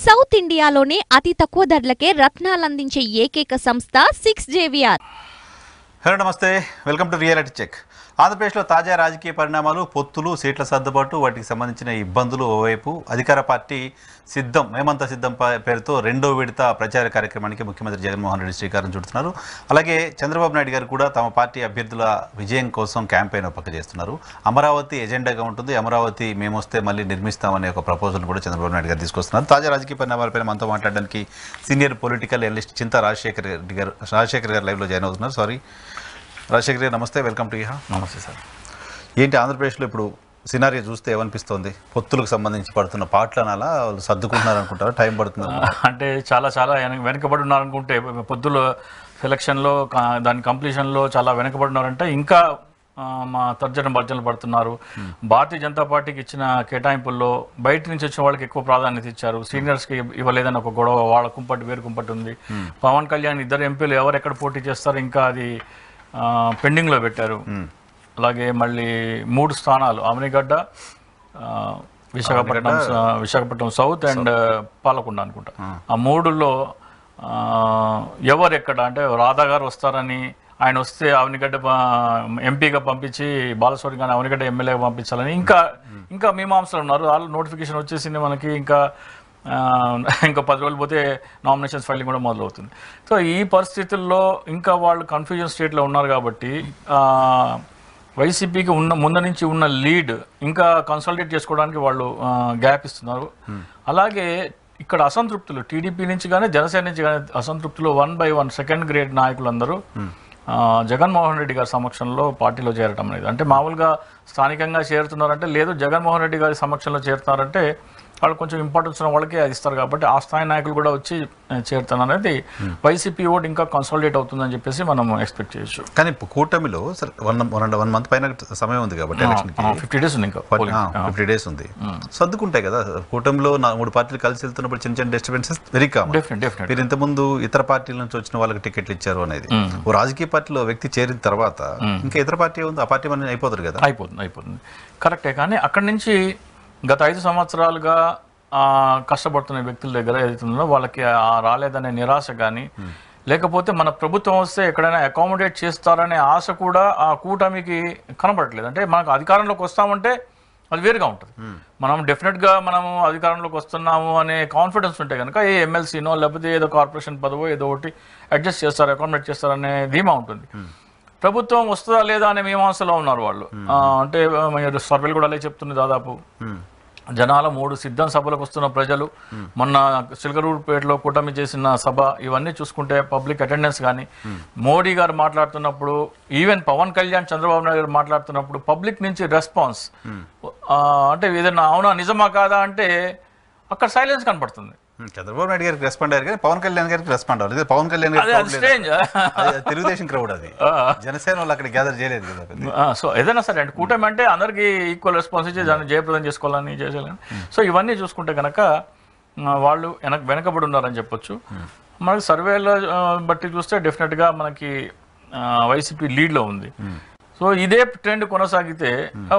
South ఇండియాలోనే అతి తక్కువ ధరలకే రత్నాలందించే ఏకైక సంస్థ 6JVR. హలో నమస్తే, వెల్కమ్ టు రియాలిటీ చెక్. ఆంధ్రప్రదేశ్లో తాజా రాజకీయ పరిణామాలు, పొత్తులు, సీట్ల సర్దుబాటు, వాటికి సంబంధించిన ఇబ్బందులు ఓవైపు, అధికార పార్టీ సిద్ధం మేమంతా సిద్ధం పేరుతో రెండో విడత ప్రచార కార్యక్రమానికి ముఖ్యమంత్రి జగన్మోహన్ రెడ్డి శ్రీకారం చుడుతున్నారు. అలాగే చంద్రబాబు నాయుడు గారు కూడా తమ పార్టీ అభ్యర్థుల విజయం కోసం క్యాంపెయిన్ పక్క చేస్తున్నారు. అమరావతి ఎజెండాగా ఉంటుంది, అమరావతి మేము వస్తే మళ్ళీ నిర్మిస్తామనే ఒక ప్రపోజల్ కూడా చంద్రబాబు నాయుడు గారు తీసుకొస్తున్నారు. తాజా రాజకీయ పరిణామాలపైన మనతో మాట్లాడడానికి సీనియర్ పొలిటికల్ అనలిస్ట్ చింతా రాజశేఖర్ గారు లైవ్లో జాయిన్ అవుతున్నారు. రాజశేఖర్ గారు నమస్తే, వెల్కమ్ టు ఇహా. నమస్తే సార్. ఏంటి ఆంధ్రప్రదేశ్లో ఇప్పుడు సినారియో చూస్తే ఏమనిపిస్తోంది? పొత్తులకు సంబంధించి పడుతున్న పాటలనాలా వాళ్ళు సర్దుకుంటున్నారు అనుకుంటారా? టైం పడుతుంది అంటే చాలా వెనకబడి ఉన్నారనుకుంటే పొత్తుల సెలక్షన్లో దాని కంప్లీషన్లో చాలా వెనకబడి ఉన్నారంటే ఇంకా మా తర్జనలు పడుతున్నారు. భారతీయ జనతా పార్టీకి ఇచ్చిన కేటాయింపుల్లో బయట నుంచి వచ్చిన వాళ్ళకి ఎక్కువ ప్రాధాన్యత ఇచ్చారు, సీనియర్స్కి ఇవ్వలేదని ఒక గొడవ, వాళ్ళ కుంపటి వేరు కుంపటి ఉంది. పవన్ కళ్యాణ్ ఇద్దరు ఎంపీలు ఎవరు ఎక్కడ పోటీ చేస్తారో ఇంకా అది పెండింగ్లో పెట్టారు. అలాగే మళ్ళీ 3 స్థానాలు అవనిగడ్డ, విశాఖపట్నం సౌత్ అండ్ పాలకొండ అనుకుంటా. ఆ 3లో ఎవరు ఎక్కడ అంటే రాధా గారు వస్తారని, ఆయన వస్తే అవనిగడ్డ ఎంపీగా పంపించి బాలస్వామి కానీ అవనిగడ్డ ఎమ్మెల్యేగా పంపించాలని ఇంకా మీమాంసలు ఉన్నారు. వాళ్ళు నోటిఫికేషన్ వచ్చేసింది మనకి. ఇంకా 10 రోజులు పోతే నామినేషన్స్ ఫైలింగ్ కూడా మొదలవుతుంది. సో ఈ పరిస్థితుల్లో ఇంకా వాళ్ళు కన్ఫ్యూజన్ స్టేట్లో ఉన్నారు కాబట్టి వైసీపీకి ముందు నుంచి ఉన్న లీడ్ ఇంకా కన్సాలిడేట్ చేసుకోవడానికి వాళ్ళు గ్యాప్ ఇస్తున్నారు. అలాగే ఇక్కడ అసంతృప్తులు టీడీపీ నుంచి కానీ జనసేన నుంచి కానీ అసంతృప్తులు 1 by 1 సెకండ్ గ్రేడ్ నాయకులందరూ జగన్మోహన్ రెడ్డి గారి సమక్షంలో పార్టీలో చేరటం అనేది, అంటే మామూలుగా స్థానికంగా చేరుతున్నారంటే లేదు, జగన్మోహన్ రెడ్డి గారి సమక్షంలో చేరుతున్నారంటే వాళ్ళు కొంచెం ఇంపార్టెన్స్ ఉన్న వాళ్ళకే అది ఇస్తారు కాబట్టి ఆ స్థాయి నాయకులు కూడా వచ్చి చేరుతాను అనేది వైసీపీ ఓట్ ఇంకా కన్సాలిడేట్ అవుతుందని చెప్పేసి మనం ఎక్స్పెక్ట్ చేయొచ్చు. కానీ కూటమిలో సరే 1 month పైన సమయం ఉంది కాబట్టి 50 days ఉంది, ఇంకా 50 days ఉంది, సర్దుకుంటాయి కదా. కూటమిలో 3 పార్టీలు కలిసి వెళ్తున్నప్పుడు చిన్న డిస్టర్బెన్సెస్ వెరీ కామన్. మీరు ఇంతకుముందు ఇతర పార్టీల నుంచి వచ్చిన వాళ్ళకి టికెట్లు ఇచ్చారు అనేది, ఓ రాజకీయ పార్టీలో వ్యక్తి చేరిన తర్వాత ఇంకా ఇతర పార్టీ ఉంది, ఆ పార్టీ మన అయిపోతుంది కదా. అయిపోతుంది కరెక్టే. కానీ అక్కడి నుంచి గత 5 సంవత్సరాలుగా కష్టపడుతున్న వ్యక్తుల దగ్గర ఏదైతుందో వాళ్ళకి రాలేదనే నిరాశ కానీ, లేకపోతే మన ప్రభుత్వం వస్తే ఎక్కడైనా అకామిడేట్ చేస్తారనే ఆశ కూడా ఆ కూటమికి కనబడట్లేదు. అంటే మనకు అధికారంలోకి వస్తామంటే అది వేరుగా ఉంటుంది. మనం డెఫినెట్గా మనము అధికారంలోకి వస్తున్నాము అనే కాన్ఫిడెన్స్ ఉంటే కనుక ఏ ఎమ్మెల్సీనో లేకపోతే ఏదో కార్పొరేషన్ పదవో ఏదో ఒకటి అడ్జస్ట్ చేస్తారు, అకామిడేట్ చేస్తారనే ధీమా ఉంటుంది. ప్రభుత్వం వస్తుందా లేదా అనే మీమాంసలో ఉన్నారు వాళ్ళు. అంటే సర్వేలు కూడా అలా చెప్తుంది. దాదాపు జనాల 3 సిద్ధం సభలకు వస్తున్న ప్రజలు, మొన్న చిలకలూరుపేటలో కూటమి చేసిన సభ, ఇవన్నీ చూసుకుంటే పబ్లిక్ అటెండెన్స్ కానీ, మోడీ గారు మాట్లాడుతున్నప్పుడు, ఈవెన్ పవన్ కళ్యాణ్ చంద్రబాబు నాయుడు గారు మాట్లాడుతున్నప్పుడు పబ్లిక్ నుంచి రెస్పాన్స్ అంటే ఏదైనా అవునా నిజమా కాదా అంటే అక్కడ సైలెన్స్ కనపడుతుంది. చంద్రబాబు నాయుడు గారికి రెస్పాండ్ అయ్యారు కానీ పవన్ కళ్యాణ్ గారికి రెస్పాండ్ అవ్వలేదు. పవన్ కళ్యాణ్ గారు తెలుగుదేశం క్రౌడ్, అది జనసేన వాళ్ళు అక్కడ గ్యాదర్ చేయలేదు కదా. సో ఏదైనా సరే అంటే కూటమి అంటే అందరికీ ఈక్వల్ రెస్పాన్స్ ఇచ్చి దాన్ని జయప్రదం చేసుకోవాలని చేసేయాలని. సో ఇవన్నీ చూసుకుంటే కనుక వాళ్ళు వెనకబడి ఉన్నారని చెప్పొచ్చు. మనకి సర్వేల బట్టి చూస్తే డెఫినెట్గా మనకి వైసీపీ లీడ్లో ఉంది. సో ఇదే ట్రెండ్ కొనసాగితే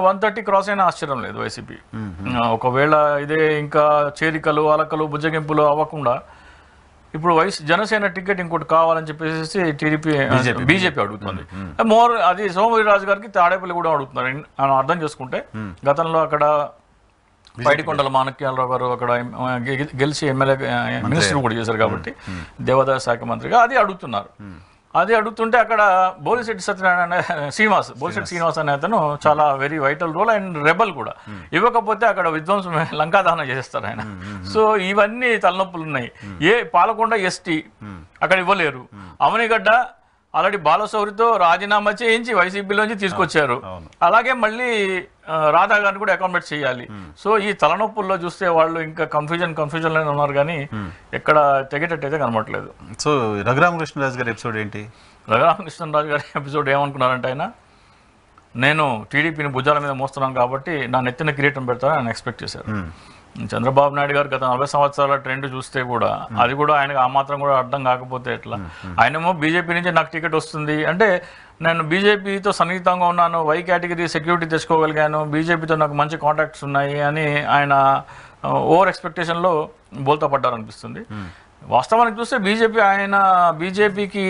130 క్రాస్ అయినా ఆశ్చర్యం లేదు వైసీపీ. ఒకవేళ ఇదే ఇంకా చేరికలు అలకలు బుజ్జగింపులు అవ్వకుండా ఇప్పుడు జనసేన టికెట్ ఇంకోటి కావాలని చెప్పేసి బీజేపీ అడుగుతుంది. అది సోమవీర్రాజు గారికి తాడేపల్లి కూడా అడుగుతున్నారు అని అర్థం చేసుకుంటే. గతంలో అక్కడ పైడికొండల మాణిక్యాలరావు గారు అక్కడ గెలిచి ఎమ్మెల్యే మినిస్టర్ కూడా చేశారు కాబట్టి దేవాదాయ శాఖ మంత్రిగా అది అడుగుతున్నారు. అది అడుగుతుంటే అక్కడ బోలిశెట్టి శ్రీనివాస్ అనే అతను చాలా very vital role and rebel కూడా. ఇవ్వకపోతే అక్కడ విధ్వంసం లంకాదహనం చేస్తారు ఆయన. సో ఇవన్నీ తలనొప్పులు ఉన్నాయి. పాలకొండ ఎస్టీ అక్కడ ఇవ్వలేరు. అవనిగడ్డ ఆల్రెడీ బాలశౌరితో రాజీనామా చేయించి వైసీపీలోంచి తీసుకొచ్చారు. అలాగే మళ్ళీ రాధా గారిని కూడా అకామిడేట్ చేయాలి. సో ఈ తలనొప్పుల్లో చూస్తే వాళ్ళు ఇంకా కన్ఫ్యూజన్లోనే ఉన్నారు కానీ ఎక్కడ తెగేటట్టయితే కనబడట్లేదు. సో రఘురామకృష్ణరాజు గారి ఎపిసోడ్ ఏంటి? రఘురామకృష్ణరాజు గారి ఎపిసోడ్ ఏమనుకున్నారంటే, ఆయన నేను టీడీపీని భుజాల మీద మోస్తున్నాను కాబట్టి నా నెత్తిన కిరీటం పెడతానని ఆయన ఎక్స్పెక్ట్ చేశారు. చంద్రబాబు నాయుడు గారు గత 40 సంవత్సరాల ట్రెండ్ చూస్తే కూడా అది కూడా ఆయనకు ఆ మాత్రం కూడా అర్థం కాకపోతే ఎట్లా? ఆయనేమో బీజేపీ నుంచి నాకు టికెట్ వస్తుంది అంటే నేను బీజేపీతో సన్నిహితంగా ఉన్నాను, వై కేటగిరీ సెక్యూరిటీ తెచ్చుకోగలిగాను, బీజేపీతో నాకు మంచి కాంటాక్ట్స్ ఉన్నాయి అని ఆయన ఓవర్ ఎక్స్పెక్టేషన్లో బోల్తా పడ్డారు అనిపిస్తుంది. వాస్తవానికి చూస్తే బీజేపీకి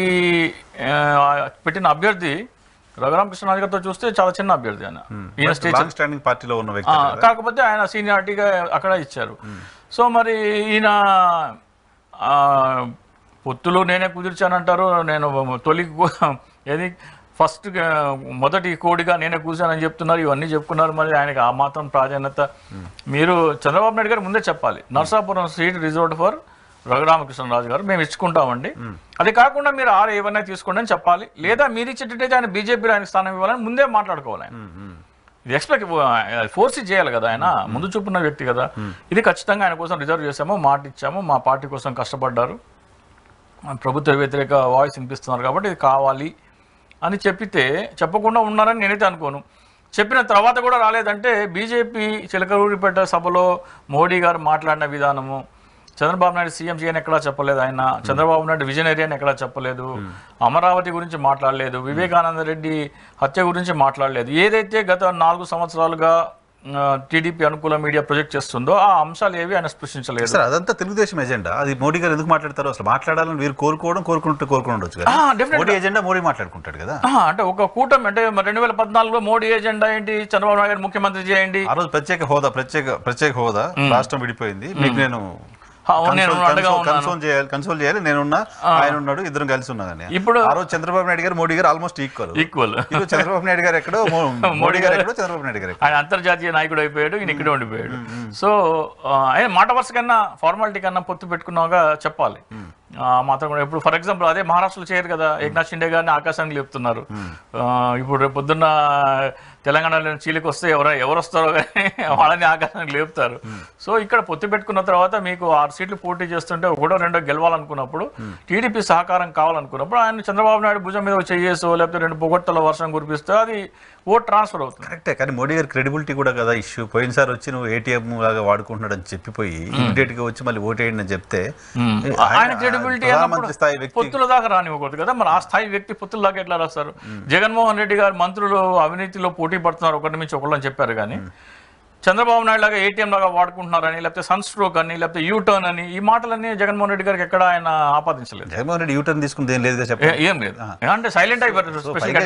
పెట్టిన అభ్యర్థి రఘురామకృష్ణరాజు గారితో చూస్తే చాలా చిన్న అభ్యర్థి ఆయన. ఈయన స్టాండింగ్ పార్టీలో ఉన్న వ్యక్తి, కాకపోతే ఆయన సీనియారిటీగా అక్కడ ఇచ్చారు. సో మరి ఈయన పొత్తులు నేనే కుదిర్చానంటారు, నేను ఏది ఫస్ట్ మొదటి కోడిగా నేనే కూర్చానని చెప్తున్నారు, ఇవన్నీ చెప్పుకున్నారు. మరి ఆయనకి ఆ మాత్రం ప్రాధాన్యత మీరు చంద్రబాబు నాయుడు గారు ముందే చెప్పాలి, Narsapuram seat reserved for Raghuramakrishnaraju గారు, మేము ఇచ్చుకుంటామండి. అది కాకుండా మీరు ఏమన్నా తీసుకోండి అని చెప్పాలి. లేదా మీరు ఇచ్చేటట్టయితే ఆయన బీజేపీలో ఆయన స్థానం ఇవ్వాలని ముందే మాట్లాడుకోవాలి. ఆయన ఇది ఎక్స్పెక్ట్ ఫోర్స్ చేయాలి కదా, ఆయన ముందు చూపున్న వ్యక్తి కదా. ఇది ఖచ్చితంగా ఆయన కోసం రిజర్వ్ చేసాము, మాట ఇచ్చాము, మా పార్టీ కోసం కష్టపడ్డారు, ప్రభుత్వ వ్యతిరేక వాయిస్ వినిపిస్తున్నారు కాబట్టి ఇది కావాలి అని చెప్పకుండా ఉన్నారని నేనైతే అనుకోను. చెప్పిన తర్వాత కూడా రాలేదంటే బీజేపీ చిలకలూరిపేట సభలో మోడీ గారు మాట్లాడిన విధానము, చంద్రబాబు నాయుడు సీఎం చేయని ఎక్కడా చెప్పలేదు, ఆయన చంద్రబాబు నాయుడు విజనరీ అని ఎక్కడా చెప్పలేదు, అమరావతి గురించి మాట్లాడలేదు, వివేకానంద రెడ్డి హత్య గురించి మాట్లాడలేదు. ఏదైతే గత 4 సంవత్సరాలుగా టీడీపీ అనుకూల మీడియా ప్రొజెక్ట్ చేస్తుందో ఆ అంశాలు ఏవి ఆయన స్పృశించలేదు. సార్ అదంతా తెలుగుదేశం ఎజెండా, అది మోడీ గారు ఎందుకు మాట్లాడతారు? అసలు మాట్లాడాలని మీరు కోరుకుండొచ్చు కదా, మోడీ ఎజెండా మోడీ మాట్లాడుకుంటాడు కదా. అంటే ఒక కూటమి అంటే 2014లో మోడీ ఎజెండా ఏంటి, చంద్రబాబు నాయుడు గారు ముఖ్యమంత్రి చేయండి, ఆ రోజు ప్రత్యేక హోదా, రాష్ట్రం విడిపోయింది, మీకు నేను కన్సోల్ చేయాలి, నేనున్నా, ఆయన ఉన్నాడు, ఇద్దరం కలిసి ఉన్నాదని. ఇప్పుడు ఆ రోజు చంద్రబాబు నాయుడు గారు మోడీ గారు ఆల్మోస్ట్ ఈక్వల్. చంద్రబాబు నాయుడు గారు ఎక్కడో, మోడీ గారు ఎక్కడో, చంద్రబాబు నాయుడు గారు ఆయన అంతర్జాతీయ నాయకుడు అయిపోయాడు, ఈయన ఇక్కడే ఉండిపోయాడు. సో ఆయన మాట వరుస కన్నా ఫార్మాలిటీ కన్నా పొత్తు పెట్టుకున్నాగా చెప్పాలి మాత్రం కూడా. ఇప్పుడు ఫర్ ఎగ్జాంపుల్ అదే మహారాష్ట్రలో చేయరు కదా, ఏక్నాథ్ షిండే గారిని ఆకాశానికి లేపుతున్నారు. ఇప్పుడు రేపు పొద్దున్న తెలంగాణలో చీలికి వస్తే ఎవరు వస్తారో కానీ వాళ్ళని ఆకాశానికి లేపుతారు. సో ఇక్కడ పొత్తు పెట్టుకున్న తర్వాత మీకు 6 సీట్లు పోటీ చేస్తుంటే 1-2 గెలవాలనుకున్నప్పుడు, టీడీపీ సహకారం కావాలనుకున్నప్పుడు ఆయన చంద్రబాబు నాయుడు భుజం మీద చేయేసో లేకపోతే 2 పొగొట్టల వర్షం కురిపిస్తే అది ఓట్ ట్రాన్స్ఫర్ అవుతుంది. కరెక్టే, కానీ మోడీ గారి క్రెడిబిలిటీ కూడా కదా ఇష్యూ. పోయినసారి వచ్చి నువ్వు ఏటీఎం లాగా వాడుకుంటున్నాడు అని చెప్పిపోయి ఇమీడియట్ గా వచ్చి మళ్ళీ ఓటేయండి అని చెప్తే ఆయన క్రెడిబిలిటీ పొత్తుల దాకా రానివ్వకూడదు కదా. మరి ఆ స్థాయి వ్యక్తి పొత్తుల దాకా ఎట్లా రాస్తారు? జగన్మోహన్ రెడ్డి గారు మంత్రులు అవినీతిలో పోటీ పడుతున్నారు ఒకటి నుంచి ఒకళ్ళు అని చెప్పారు, కానీ చంద్రబాబు నాయుడు లాగా ఏటీఎం లాగా వాడుకుంటున్నారని, లేకపోతే సన్ స్ట్రోక్ అని, లేకపోతే యూటర్న్ అని, ఈ మాటలన్నీ జగన్మోహన్ రెడ్డి గారికి ఎక్కడ ఆయన ఆపాదించలేదు. జగన్మోహన్ రెడ్డి యూటర్న్ తీసుకుంది ఏం లేదు, ఏం లేదు, అంటే సైలెంట్ అయిపోయారు.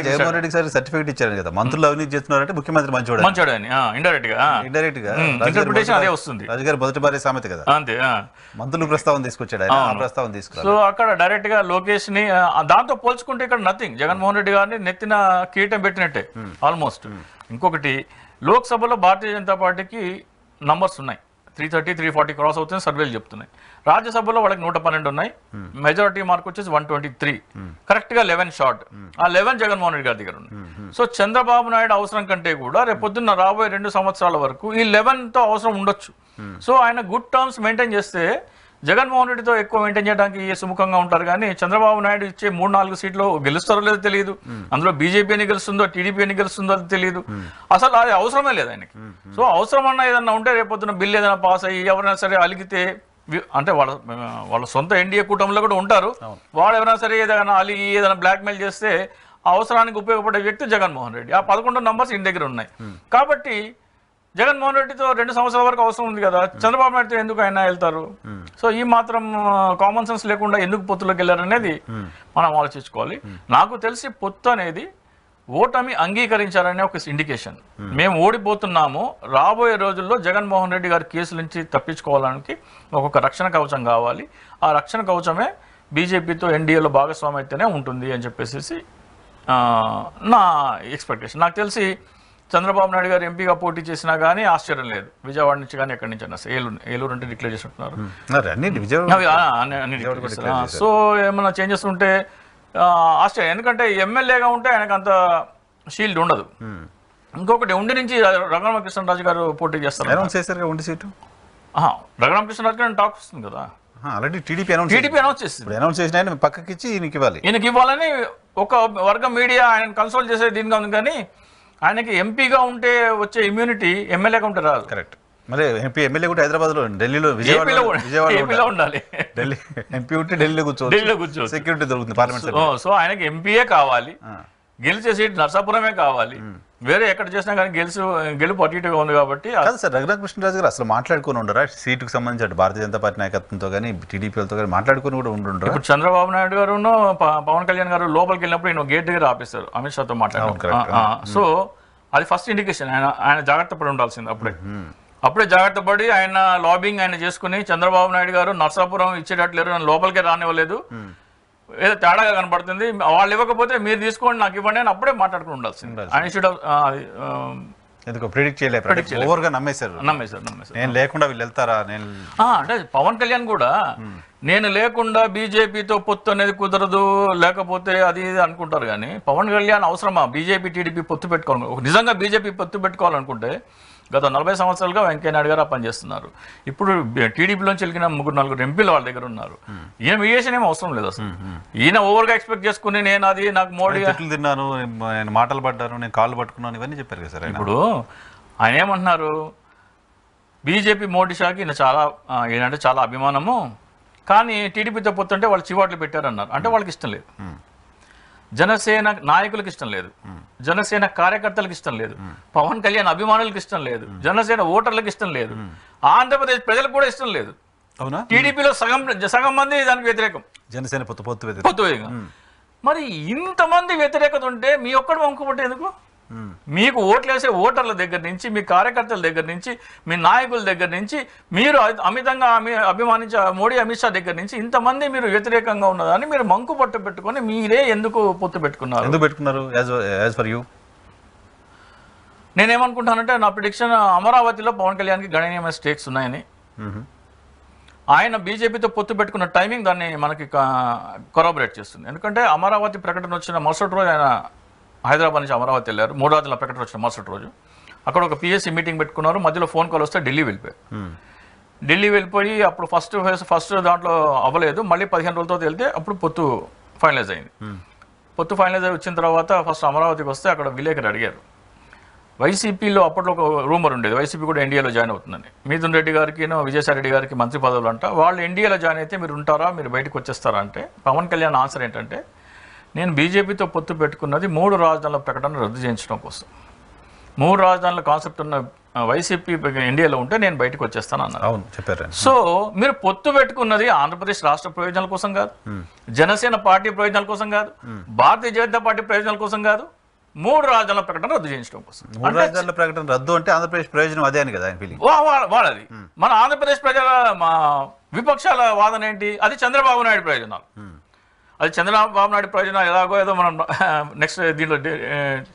జగన్మోహన్ రెడ్డి సార్ సర్టిఫికేట్ ఇచ్చారు కదా, మంత్రులు అవినీతి చేస్తున్నారంటే ముఖ్యమంత్రి మంచోడు అని ఇండైరెక్ట్ గా ఇంటర్ప్రిటేషన్ అదే వస్తుంది. రాజుగారు మొదటి భార్య సామెత కదా, అంతే. మంత్రులు ప్రస్తావన తీసుకొచ్చాడు ఆయన, ఆ ప్రస్తావన తీసుకున్నారు. సో అక్కడ డైరెక్ట్ గా లోకేష్ ని దాంతో పోల్చుకుంటే ఇక్కడ నథింగ్. జగన్మోహన్ రెడ్డి గారిని నెత్తిన కిరీటం పెట్టినట్టే ఆల్మోస్ట్. ఇంకొకటి, లోక్సభలో భారతీయ జనతా పార్టీకి నంబర్స్ ఉన్నాయి, 330, 340 క్రాస్ అవుతుంది సర్వేలు చెప్తున్నాయి. రాజ్యసభలో వాళ్ళకి 112 ఉన్నాయి, మెజారిటీ మార్క్ వచ్చేసి 123, కరెక్ట్ గా 11 షార్ట్. ఆ 11 జగన్మోహన్ రెడ్డి గారి దగ్గర ఉంది. సో చంద్రబాబు నాయుడు అవసరం కంటే కూడా రేపొద్దున్న రాబోయే 2 సంవత్సరాల వరకు ఈ 11తో అవసరం ఉండొచ్చు. సో ఆయన గుడ్ టర్మ్స్ మెయింటైన్ చేస్తే జగన్మోహన్ రెడ్డితో ఎక్కువ మెయింటైన్ చేయడానికి సుముఖంగా ఉంటారు. కానీ చంద్రబాబు నాయుడు ఇచ్చే 3-4 సీట్లు గెలుస్తారో లేదో తెలియదు, అందులో బీజేపీ ఎన్ని గెలుస్తుందో టీడీపీ ఎన్ని గెలుస్తుందో అది తెలియదు, అసలు అది అవసరమే లేదు ఆయనకి. సో అవసరం అన్న ఏదన్నా ఉంటే రేపొద్దున బిల్ ఏదైనా పాస్ అయ్యి ఎవరైనా సరే అలిగితే, అంటే వాళ్ళ సొంత ఎన్డీఏ కూటమిలో కూడా ఉంటారు, వాళ్ళు ఎవరైనా సరే ఏదైనా అలిగి ఏదైనా బ్లాక్మెయిల్ చేస్తే అవసరానికి ఉపయోగపడే వ్యక్తి జగన్మోహన్ రెడ్డి. ఆ 11 నంబర్స్ ఇంటి దగ్గర ఉన్నాయి. కాబట్టి జగన్మోహన్ రెడ్డితో 2 సంవత్సరాల వరకు అవసరం ఉంది కదా, చంద్రబాబు నాయుడుతో ఎందుకు ఆయన వెళ్తారు? సో ఈ మాత్రం కామన్ సెన్స్ లేకుండా ఎందుకు పొత్తులోకి వెళ్ళారనేది మనం ఆలోచించుకోవాలి. నాకు తెలిసి పొత్తు అనేది ఓటమి అంగీకరించారనే ఒక ఇండికేషన్. మేము ఓడిపోతున్నాము, రాబోయే రోజుల్లో జగన్మోహన్ రెడ్డి గారి కేసుల నుంచి తప్పించుకోవడానికి ఒక్కొక్క రక్షణ కవచం కావాలి. ఆ రక్షణ కవచమే బీజేపీతో ఎన్డీఏలో భాగస్వామి అయితేనే ఉంటుంది అని చెప్పేసి నా ఎక్స్పెక్టేషన్. నాకు తెలిసి చంద్రబాబు నాయుడు గారు ఎంపీగా పోటీ చేసినా కానీ ఆశ్చర్యం లేదు, విజయవాడ నుంచి కానీ ఎక్కడి నుంచి అన్నా. ఏలూరు అంటే డిక్లేర్ చేసినట్టున్నారు. సో ఏమన్నా చేంజెస్ ఉంటే ఆశ్చర్యం, ఎందుకంటే ఎమ్మెల్యేగా ఉంటే ఆయనకు అంత షీల్డ్ ఉండదు. ఇంకొకటి, ఉండి నుంచి రఘురామకృష్ణరాజు గారు పోటీ చేస్తారు. రఘురామకృష్ణరాజు గారు టాక్ వస్తుంది కదా, టీడీపీ అనౌన్స్ చేసి పక్కకి ఇచ్చి ఈయనకి ఇవ్వాలని ఒక వర్గం మీడియా ఆయన కన్సోల్ చేసే దీనిగా ఉంది. కానీ ఆయనకి ఎంపీగా ఉంటే వచ్చే ఇమ్యూనిటీ ఎమ్మెల్యేగా ఉంటే రాదు. కరెక్ట్. మరి ఎమ్మెల్యే కూడా హైదరాబాద్ లో, ఢిల్లీలో, విజయవాడలో ఉండాలి. ఢిల్లీ ఎంపీ ఉంటే ఢిల్లీలో కూర్చో, సెక్యూరిటీ దొరుకుతుంది పార్లమెంట్. సో ఆయనకి ఎంపీయే కావాలి, గెలిచే సీట్ నర్సాపురమే కావాలి. వేరే ఎక్కడ చేసినా కానీ గెలుపు అటు ఇటుగా ఉంది కాబట్టి కాదు సార్, రఘురామకృష్ణరాజు గారు అసలు మాట్లాడుకుని ఉండరా సీటుకు సంబంధించి అటు భారతీయ జనతా పార్టీ నాయకత్వంతో కానీ టీడీపీలతో కానీ మాట్లాడుకుని కూడా ఉండుంటారు? ఇప్పుడు చంద్రబాబు నాయుడు గారు పవన్ కళ్యాణ్ గారు లోపలికి వెళ్ళినప్పుడు నేను గేట్ దగ్గర ఆపేస్తారు అమిత్ షాతో మాట్లాడారు. సో అది ఫస్ట్ ఇండికేషన్, ఆయన జాగ్రత్త పడి ఉండాల్సింది. అప్పుడే జాగ్రత్త పడి ఆయన లాబింగ్ ఆయన చేసుకుని చంద్రబాబు నాయుడు గారు నర్సాపురం ఇచ్చేటట్లేరు, నన్ను లోపలికే రానివ్వలేదు, ఏదో తేడాగా కనపడుతుంది, వాళ్ళు ఇవ్వకపోతే మీరు తీసుకోండి నాకు ఇవ్వండి అని అప్పుడే మాట్లాడుకుని ఉండాల్సింది. ఆయన షుడ్ ఎందుకు ప్రిడిక్ట్ చేయలేదు, ఓవర్గా నమ్మేశారు. నేను లేకుండా వీళ్ళు వెళ్తారా అంటే పవన్ కళ్యాణ్ కూడా నేను లేకుండా బీజేపీతో పొత్తు అనేది కుదరదు, లేకపోతే అది ఇది అనుకుంటారు. కానీ పవన్ కళ్యాణ్ అవసరమా బీజేపీ టీడీపీ పొత్తు పెట్టుకోవాలి? నిజంగా బీజేపీ పొత్తు పెట్టుకోవాలనుకుంటే గత 40 సంవత్సరాలుగా వెంకయ్యనాయుడు గారు పనిచేస్తున్నారు. ఇప్పుడు టీడీపీలోంచి వెళ్ళిన 3-4 ఎంపీలు వాళ్ళ దగ్గర ఉన్నారు. ఈయన మీడియేషన్ ఏమి అవసరం లేదు అసలు. ఈయన ఓవర్గా ఎక్స్పెక్ట్ చేసుకుని నేను అది నాకు మోడీ తిన్నాను, నేను మాటలు పడ్డాను, నేను కాళ్ళు పట్టుకున్నాను, ఇవన్నీ చెప్పారు కదా సార్. ఇప్పుడు ఆయన ఏమంటున్నారు, బీజేపీ మోడీ షాకి ఈయనంటే చాలా అభిమానము, కానీ టీడీపీతో పొత్తుంటే వాళ్ళు చివాట్లు పెట్టారన్నారు. అంటే వాళ్ళకి ఇష్టం లేదు, జనసేన నాయకులకు ఇష్టం లేదు, జనసేన కార్యకర్తలకు ఇష్టం లేదు, పవన్ కళ్యాణ్ అభిమానులకు ఇష్టం లేదు, జనసేన ఓటర్లకు ఇష్టం లేదు, ఆంధ్రప్రదేశ్ ప్రజలకు కూడా ఇష్టం లేదు. అవునా? టీడీపీలో సగం మంది దానికి వ్యతిరేకం, జనసేన పొత్తు వ్యతిరేకం. మరి ఇంతమంది వ్యతిరేకత ఉంటే మీ ఒక్కడు వంకుపట్టే ఎందుకు? మీకు ఓట్లేసే ఓటర్ల దగ్గర నుంచి, మీ కార్యకర్తల దగ్గర నుంచి, మీ నాయకుల దగ్గర నుంచి, మీరు అమితంగా అభిమానించే మోడీ అమిత్ షా దగ్గర నుంచి ఇంతమంది మీరు వ్యతిరేకంగా ఉన్నదాన్ని మీరు మంకు పట్టు పెట్టుకొని మీరే ఎందుకు పొత్తు పెట్టుకున్నారు? ఎందుకు పెట్టుకున్నారు? యాజ్ ఫర్ యూ నేనేమనుకుంటానంటే, నా ప్రిడిక్షన్ అమరావతిలో పవన్ కళ్యాణ్కి గణనీయమైన స్టేక్స్ ఉన్నాయని. ఆయన బీజేపీతో పొత్తు పెట్టుకున్న టైమింగ్ దాన్ని మనకి కొరాబరేట్ చేస్తుంది. ఎందుకంటే అమరావతి ప్రకటన వచ్చిన మరుసటి రోజు ఆయన హైదరాబాద్ నుంచి అమరావతి వెళ్ళారు. 3 రోజుల ప్రకటన వచ్చిన మరుసటి రోజు అక్కడ ఒక పిఎస్సీ మీటింగ్ పెట్టుకున్నారు. మధ్యలో ఫోన్ కాల్ వస్తే ఢిల్లీ వెళ్ళిపోయి అప్పుడు ఫస్ట్ దాంట్లో అవ్వలేదు. మళ్ళీ 15 రోజులతో వెళ్తే అప్పుడు పొత్తు ఫైనలైజ్ అయింది. పొత్తు ఫైనలైజ్ అయి వచ్చిన తర్వాత ఫస్ట్ అమరావతికి వస్తే అక్కడ విలేకరు అడిగారు, వైసీపీలో అప్పట్లో ఒక రూమర్ ఉండేది, వైసీపీ కూడా ఎన్డీఏలో జాయిన్ అవుతుందని. మిథున్ రెడ్డి గారికి విజయసాయి రెడ్డి గారికి మంత్రి పదవులు అంట, వాళ్ళు ఎన్డీఏలో జాయిన్ అయితే మీరు ఉంటారా, మీరు బయటకు వచ్చేస్తారా అంటే పవన్ కళ్యాణ్ ఆన్సర్ ఏంటంటే, నేను బీజేపీతో పొత్తు పెట్టుకున్నది 3 రాజధానుల ప్రకటన రద్దు చేయించడం కోసం. 3 రాజధానుల కాన్సెప్ట్ ఉన్న వైసీపీ ఎన్డీఏలో ఉంటే నేను బయటకు వచ్చేస్తాను అన్నారు. అవును చెప్పారు. సో మీరు పొత్తు పెట్టుకున్నది ఆంధ్రప్రదేశ్ రాష్ట్ర ప్రయోజనాల కోసం కాదు, జనసేన పార్టీ ప్రయోజనాల కోసం కాదు, భారతీయ జనతా పార్టీ ప్రయోజనాల కోసం కాదు, 3 రాజధానుల ప్రకటన రద్దు చేయించడం కోసం. 3 రాజధానుల ప్రకటన రద్దు అంటే ఆంధ్రప్రదేశ్ ప్రయోజనం అదే అని కదా ఆయన ఫీలింగ్. వాళ్ళది మన ఆంధ్రప్రదేశ్ ప్రజల విపక్షాల వాదన ఏంటి? అది చంద్రబాబు నాయుడు ప్రయోజనాలు. అది చంద్రబాబు నాయుడు ప్రయోజనాలు ఎలాగో ఏదో మనం నెక్స్ట్ దీంట్లో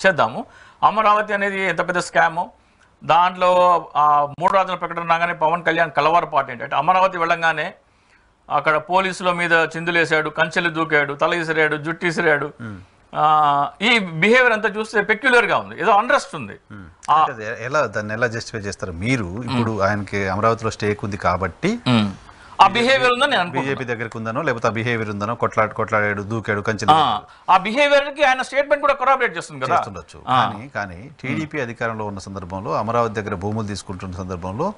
చేద్దాము. అమరావతి అనేది ఎంత పెద్ద స్కాము, దాంట్లో 3 రాజధానుల ప్రకటన రాగానే పవన్ కళ్యాణ్ కలవరపాటు ఏంటంటే, అమరావతి వెళ్ళంగానే అక్కడ పోలీసుల మీద చిందులేశాడు, కంచెలు దూకాడు, తల ఇసిరాడు, జుట్టు ఇసిరాడు. ఈ బిహేవియర్ అంతా చూస్తే పెక్యులర్గా ఉంది, ఏదో అండ్రెస్ట్ ఉంది. దాన్ని ఎలా జస్టిఫై చేస్తారు మీరు? ఇప్పుడు ఆయనకి అమరావతిలో స్టేక్ ఉంది కాబట్టి ఆ బిహేవియర్ ఉందని నేను బీజేపీ దగ్గరకు ఉందనో, లేకపోతే ఆ బిహేవియర్ ఉందనో, కొట్లాడాడు, దూకాడు, కంచె ఆ బిహేవియర్ కి ఆయన స్టేట్మెంట్ కూడా కొరాబరేట్ చేస్తుంది కదా. చేస్తుండొచ్చు. కానీ టీడీపీ అధికారంలో ఉన్న సందర్భంలో, అమరావతి దగ్గర భూములు తీసుకుంటున్న సందర్భంలో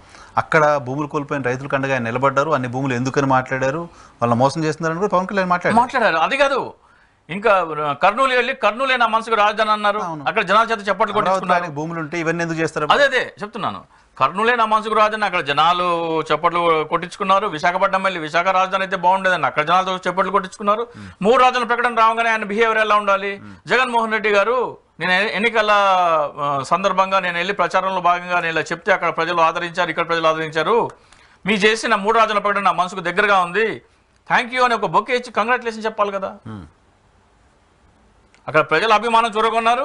అక్కడ భూములు కోల్పోయిన రైతుల కండగా ఆయన నిలబడ్డారు. అన్ని భూములు ఎందుకని మాట్లాడారు, వాళ్ళని మోసం చేస్తున్నారని కూడా పవన్ కళ్యాణ్ మాట్లాడారు. అది కాదు, ఇంకా కర్నూలు వెళ్ళి కర్నూలే నా మనసుకు రాజధాని అన్నారు. అక్కడ జనాల చేత చప్పట్లు కొట్టించుకున్నారు. భూములు ఉంటే ఇవన్నీ ఎందుకు చేస్తారు? అదే చెప్తున్నాను, కర్నూలే నా మనసుకు రాజధాని, అక్కడ జనాలు చప్పట్లు కొట్టించుకున్నారు. విశాఖపట్నం వెళ్ళి విశాఖ రాజధాని అయితే బాగుండేదని అక్కడ జనాలతో చప్పట్లు కొట్టించుకున్నారు. 3 రాజధానుల ప్రకటన రాగానే ఆయన బిహేవియర్ ఎలా ఉండాలి? జగన్మోహన్ రెడ్డి గారు నేను ఎన్నికల సందర్భంగా నేను వెళ్ళి ప్రచారంలో భాగంగా నేను ఇలా చెప్తే అక్కడ ప్రజలు ఆదరించారు, ఇక్కడ ప్రజలు ఆదరించారు, మీ చేసిన 3 రాజధానుల ప్రకటన నా మనసుకు దగ్గరగా ఉంది, థ్యాంక్ యూ అని ఒక బొకే ఇచ్చి కంగ్రాచులేషన్ చెప్పాలి కదా. అక్కడ ప్రజల అభిమానం చూరగొన్నారు,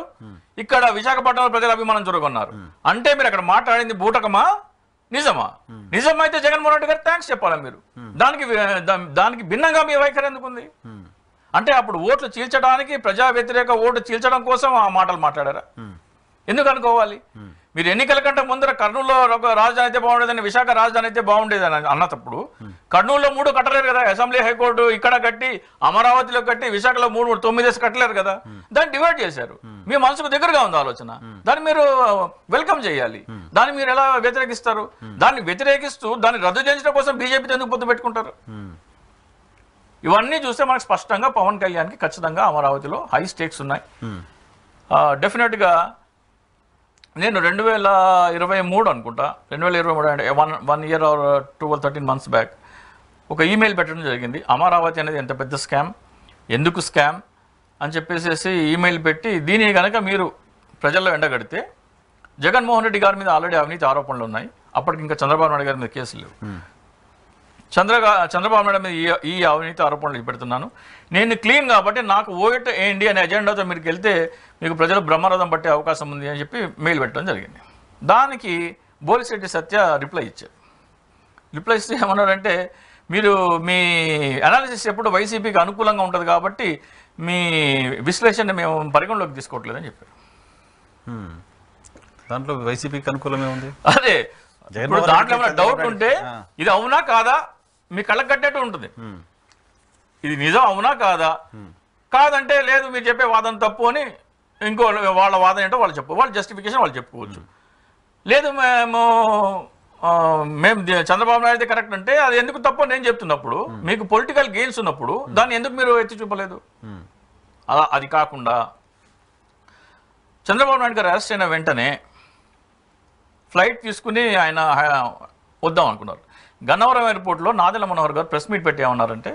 ఇక్కడ విశాఖపట్నంలో ప్రజల అభిమానం చూరగొన్నారు. అంటే మీరు అక్కడ మాట్లాడింది బూటకమా నిజమా? నిజమైతే జగన్మోహన్ రెడ్డి గారు థ్యాంక్స్ చెప్పాలా మీరు? దానికి భిన్నంగా మీ వైఖరి ఎందుకుంది? అంటే అప్పుడు ఓట్లు చీల్చడానికి, ప్రజా వ్యతిరేక ఓటు చీల్చడం కోసం ఆ మాటలు మాట్లాడారా? ఎందుకు అనుకోవాలి? మీరు ఎన్నికల కంటే ముందర కర్నూలులో ఒక రాజధాని అయితే బాగుండేదని, విశాఖ రాజధాని అయితే బాగుండేదని అన్నప్పుడు కర్నూలులో 3 కట్టలేరు కదా. అసెంబ్లీ, హైకోర్టు ఇక్కడ కట్టి, అమరావతిలో కట్టి, విశాఖలో 9 కట్టలేరు కదా. దాన్ని డివైడ్ చేశారు. మీ మనసుకు దగ్గరగా ఉంది ఆలోచన, దాన్ని మీరు వెల్కమ్ చేయాలి. దాన్ని మీరు ఎలా వ్యతిరేకిస్తారు? దాన్ని వ్యతిరేకిస్తూ దాన్ని రద్దు చేయించడం కోసం బీజేపీతో ఎందుకు పొత్తు పెట్టుకుంటారు? ఇవన్నీ చూస్తే మనకు స్పష్టంగా పవన్ కళ్యాణ్కి ఖచ్చితంగా అమరావతిలో హై స్టేక్స్ ఉన్నాయి. డెఫినెట్గా నేను 2023 అనుకుంటా, 2023 అంటే one year are 12-13 months back ఒక ఈమెయిల్ పెట్టడం జరిగింది. అమరావతి అనేది ఎంత పెద్ద స్కామ్, ఎందుకు స్కామ్ అని చెప్పేసి ఈమెయిల్ పెట్టి దీని కనుక మీరు ప్రజల్లో ఎండగడితే జగన్మోహన్ రెడ్డి గారి మీద ఆల్రెడీ అవినీతి ఆరోపణలు ఉన్నాయి, అప్పటికి ఇంకా చంద్రబాబు నాయుడు గారి మీద కేసులు లేవు. చంద్రబాబు నాయుడు మీద ఈ అవినీతి ఆరోపణలు పెడుతున్నాను, నేను క్లీన్ కాబట్టి నాకు ఓటు వేయండి అనే ఎజెండాతో మీరు వెళ్తే మీకు ప్రజలు బ్రహ్మరథం పట్టే అవకాశం ఉంది అని చెప్పి మెయిల్ పెట్టడం జరిగింది. దానికి బోలిశెట్టి సత్య రిప్లై ఇచ్చారు. రిప్లై ఇస్తే ఏమన్నారంటే, మీరు మీ అనాలిసిస్ ఎప్పుడు వైసీపీకి అనుకూలంగా ఉంటుంది కాబట్టి మీ విశ్లేషణ మేము పరిగణలోకి తీసుకోవట్లేదని చెప్పారు. దాంట్లో వైసీపీకి అనుకూలమే ఉంది. అదే ఇప్పుడు దాంట్లో ఏమైనా డౌట్ ఉంటే ఇది అవునా కాదా మీ కళ్ళకు కట్టేట్టు ఉంటుంది. ఇది నిజం అవునా కాదా, కాదంటే లేదు మీరు చెప్పే వాదన తప్పు అని ఇంకో వాళ్ళ వాదన ఏంటో వాళ్ళు చెప్పు, వాళ్ళ జస్టిఫికేషన్ వాళ్ళు చెప్పుకోవచ్చు. లేదు మేము చంద్రబాబు నాయుడు కరెక్ట్ అంటే అది ఎందుకు తప్పు నేను చెప్తున్నప్పుడు, మీకు పొలిటికల్ గెయిన్స్ ఉన్నప్పుడు దాన్ని ఎందుకు మీరు ఎత్తి చూపలేదు? అలా అది కాకుండా చంద్రబాబు నాయుడు గారు అరెస్ట్ అయిన వెంటనే ఫ్లైట్ తీసుకుని ఆయన వద్దాం అనుకున్నారు. గన్నవరం ఎయిర్పోర్ట్లో నాదెళ్ల మనోహర్ గారు ప్రెస్ మీట్ పెట్టి ఏమన్నారంటే,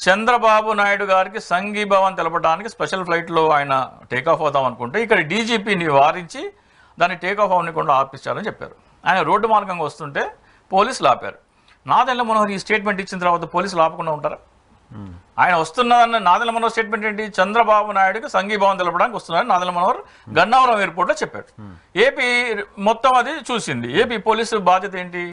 చంద్రబాబు నాయుడు గారికి సంఘీభావం తెలపడానికి స్పెషల్ ఫ్లైట్లో ఆయన టేకాఫ్ అవుదాం అనుకుంటే ఇక్కడ డీజీపీని వారించి దాన్ని టేకాఫ్ అవ్వకుండా ఆపిస్తారని చెప్పారు. ఆయన రోడ్డు మార్గంగా వస్తుంటే పోలీసులు ఆపారు. నాదెళ్ల మనోహర్ ఈ స్టేట్మెంట్ ఇచ్చిన తర్వాత పోలీసులు ఆపకుండా ఉంటారా? ఆయన వస్తున్నారన్న నాదెళ్ల మనోహర్ స్టేట్మెంట్ ఏంటి? చంద్రబాబు నాయుడుకి సంఘీభావం తెలపడానికి వస్తున్నారని నాదెళ్ల మనోహర్ గన్నవరం ఎయిర్పోర్ట్లో చెప్పాడు. ఏపీ మొత్తం అది చూసింది. ఏపీ పోలీసు బాధ్యత ఏంటి?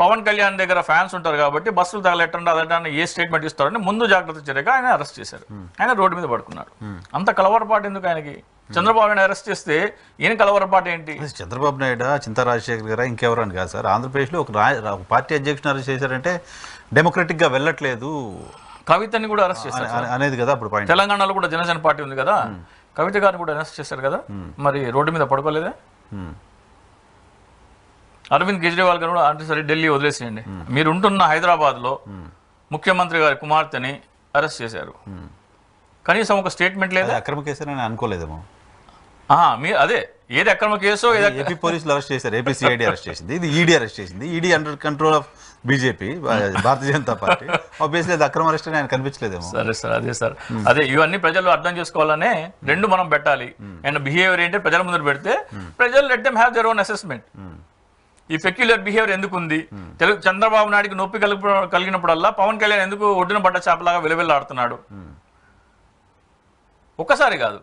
పవన్ కళ్యాణ్ దగ్గర ఫ్యాన్స్ ఉంటారు కాబట్టి బస్సులు తగలెట్టండి అదంటే ఏ స్టేట్మెంట్ ఇస్తారని ముందు జాగ్రత్త చర్యగా ఆయన అరెస్ట్ చేశారు. ఆయన రోడ్డు మీద పడుకున్నాడు. అంత కలవరపాటు ఎందుకు ఆయనకి? చంద్రబాబు నాయుడు అరెస్ట్ చేస్తే ఈయన కలవరపాటు ఏంటి? చంద్రబాబు నాయుడు, చింతా రాజశేఖర్ గారా, ఇంకెవరు అని కాదు సార్. ఆంధ్రప్రదేశ్లో ఒక పార్టీ అధ్యక్షుని అరెస్ట్ చేశారంటే డెమోక్రటిక్గా వెళ్ళట్లేదు. కవితని కూడా అరెస్ట్ చేశారు అనేది కదా అప్పుడు పాయింట్. తెలంగాణలో కూడా జనసేన పార్టీ ఉంది కదా, కవిత గారిని కూడా అరెస్ట్ చేశారు కదా, మరి రోడ్డు మీద పడుకోలేదా? అరవింద్ కేజ్రీవాల్ గారు కూడా అంటే సరే ఢిల్లీ వదిలేసేయండి, మీరు ఉంటున్న హైదరాబాద్లో ముఖ్యమంత్రి గారి కుమార్తెని అరెస్ట్ చేశారు, కనీసం ఒక స్టేట్మెంట్ లేదా? అక్రమ కేసు అని అనుకోలేదేమో. అదే ఏది అక్రమ కేసో ఏపీ పోలీసులు అరెస్ట్ చేశారు, ఏపీ సిఐడి అరెస్ట్ చేసింది, ఇది ఈడీ అరెస్ట్ చేసింది. ED under control of BJP, Bharatiya Janata party. Obviously అది అక్రమ అరెస్ట్ అని ఆయన కనిపించలేదేమో. సరే సార్, అదే సార్, అదే ఇవన్నీ ప్రజలు అర్థం చేసుకోవాలనే రెండు మనం పెట్టాలి. అండ్ బిహేవియర్ ఏంటి ప్రజల ముందు పెడితే ప్రజలు let them have their own assessment. ఈ పెక్యులర్ బిహేవియర్ ఎందుకు ఉంది? చంద్రబాబు నాయుడికి నొప్పి కలిగినప్పుడల్లా పవన్ కళ్యాణ్ ఎందుకు ఒడ్డున పడ్డ చేపలాగా వెలువెల్లాడుతున్నాడు? ఒక్కసారి కాదు,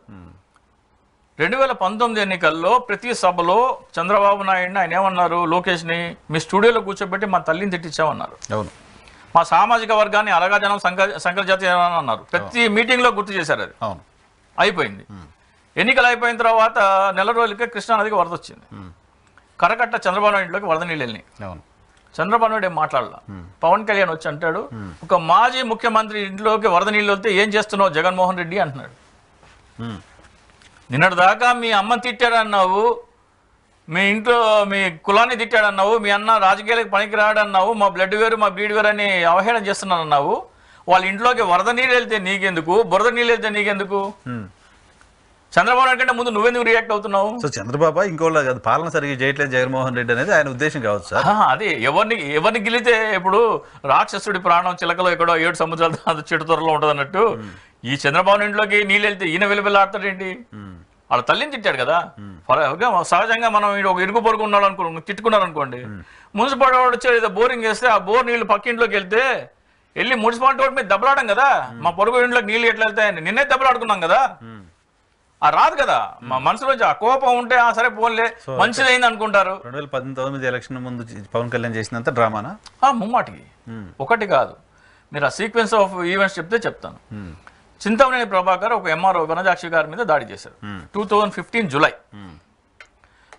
2019 ఎన్నికల్లో ప్రతి సభలో చంద్రబాబు నాయుడిని ఆయన ఏమన్నారు? లోకేష్ని మీ స్టూడియోలో కూర్చోబెట్టి మా తల్లిని తిట్టించామన్నారు. అవును, మా సామాజిక వర్గాన్ని అలగా జనం సంకరజాతి అన్నారు. ప్రతి మీటింగ్లో గుర్తు చేశారు. అది అవును, అయిపోయింది. ఎన్నికలు అయిపోయిన తర్వాత నెల రోజులకే కృష్ణానదికి వరద వచ్చింది. కరకట్ట చంద్రబాబు నాయుడు ఇంట్లోకి వరద నీళ్ళు వెళ్ళినాయి. చంద్రబాబు నాయుడు ఏం మాట్లాడాల. పవన్ కళ్యాణ్ వచ్చి అంటాడు, ఒక మాజీ ముఖ్యమంత్రి ఇంట్లోకి వరద నీళ్ళు వెళ్తే ఏం చేస్తున్నావు జగన్మోహన్ రెడ్డి అంటున్నాడు. నిన్నటి దాకా మీ అమ్మని తిట్టాడన్నావు, మీ ఇంట్లో మీ కులాన్ని తిట్టాడన్నావు, మీ అన్న రాజకీయాలకు పనికి రాడన్నావు, మా బ్లడ్ వేరు మా బ్లీడ్ వేరు అని అవహేళన చేస్తున్నానన్నావు. వాళ్ళ ఇంట్లోకి వరద నీళ్ళు వెళ్తే నీకెందుకు, బురద నీళ్ళు వెళ్తే నీకెందుకు? చంద్రబాబు నాయుడు కంటే ముందు నువ్వెందుకు రియాక్ట్ అవుతున్నావు? సో చంద్రబాబు ఇంకోళ్ళ పాలన సరిగ్గా చేయట్లేదు జగన్మోహన్ రెడ్డి అనేది ఆయన ఉద్దేశం కావచ్చు సార్. అదే ఎవరిని గెలితే ఇప్పుడు రాక్షసుడి ప్రాణం చిలకలో ఎక్కడో 7 సముద్రాల చెట్టు త్వరలో ఉంటుంది అన్నట్టు ఈ చంద్రబాబు ఇంట్లోకి నీళ్ళు వెళ్తే ఈయన వెలువెల్లాడతాడేంటి? వాళ్ళ తల్లిని తిట్టాడు కదా. సహజంగా మనం ఒక ఇరుగు పొరుగు ఉన్నాడు అనుకో తిట్టుకున్నారనుకోండి, మున్సిపాలిటీ వాడు వచ్చి ఏదో బోరింగ్ చేస్తే ఆ బోర్ నీళ్ళు పక్కింట్లోకి వెళ్తే వెళ్ళి మున్సిపాలిటీ వాడి మీద దెబ్బలాడడం కదా. మా పొరుగు ఇంట్లోకి నీళ్ళు ఎట్లా వెళ్తాయని నిన్నే దెబ్బలాడుకున్నాం కదా. రాదు కదా మా మనసులోంచి ఆ కోపం ఉంటే సరే పోన్లే మంచిదైంది అనుకుంటారు. 2019 ఎలక్షన్ ముందు పవన్ కళ్యాణ్ చేసినంత డ్రామానా? ముమ్మాటికి ఒకటి కాదు. మీరు ఆ సీక్వెన్స్ ఆఫ్ ఈవెంట్స్ చెప్తే చెప్తాను. చింతమనేని ప్రభాకర్ ఒక ఎంఆర్ఓ వనజాక్షి గారి మీద దాడి చేశారు 2015 జూలై.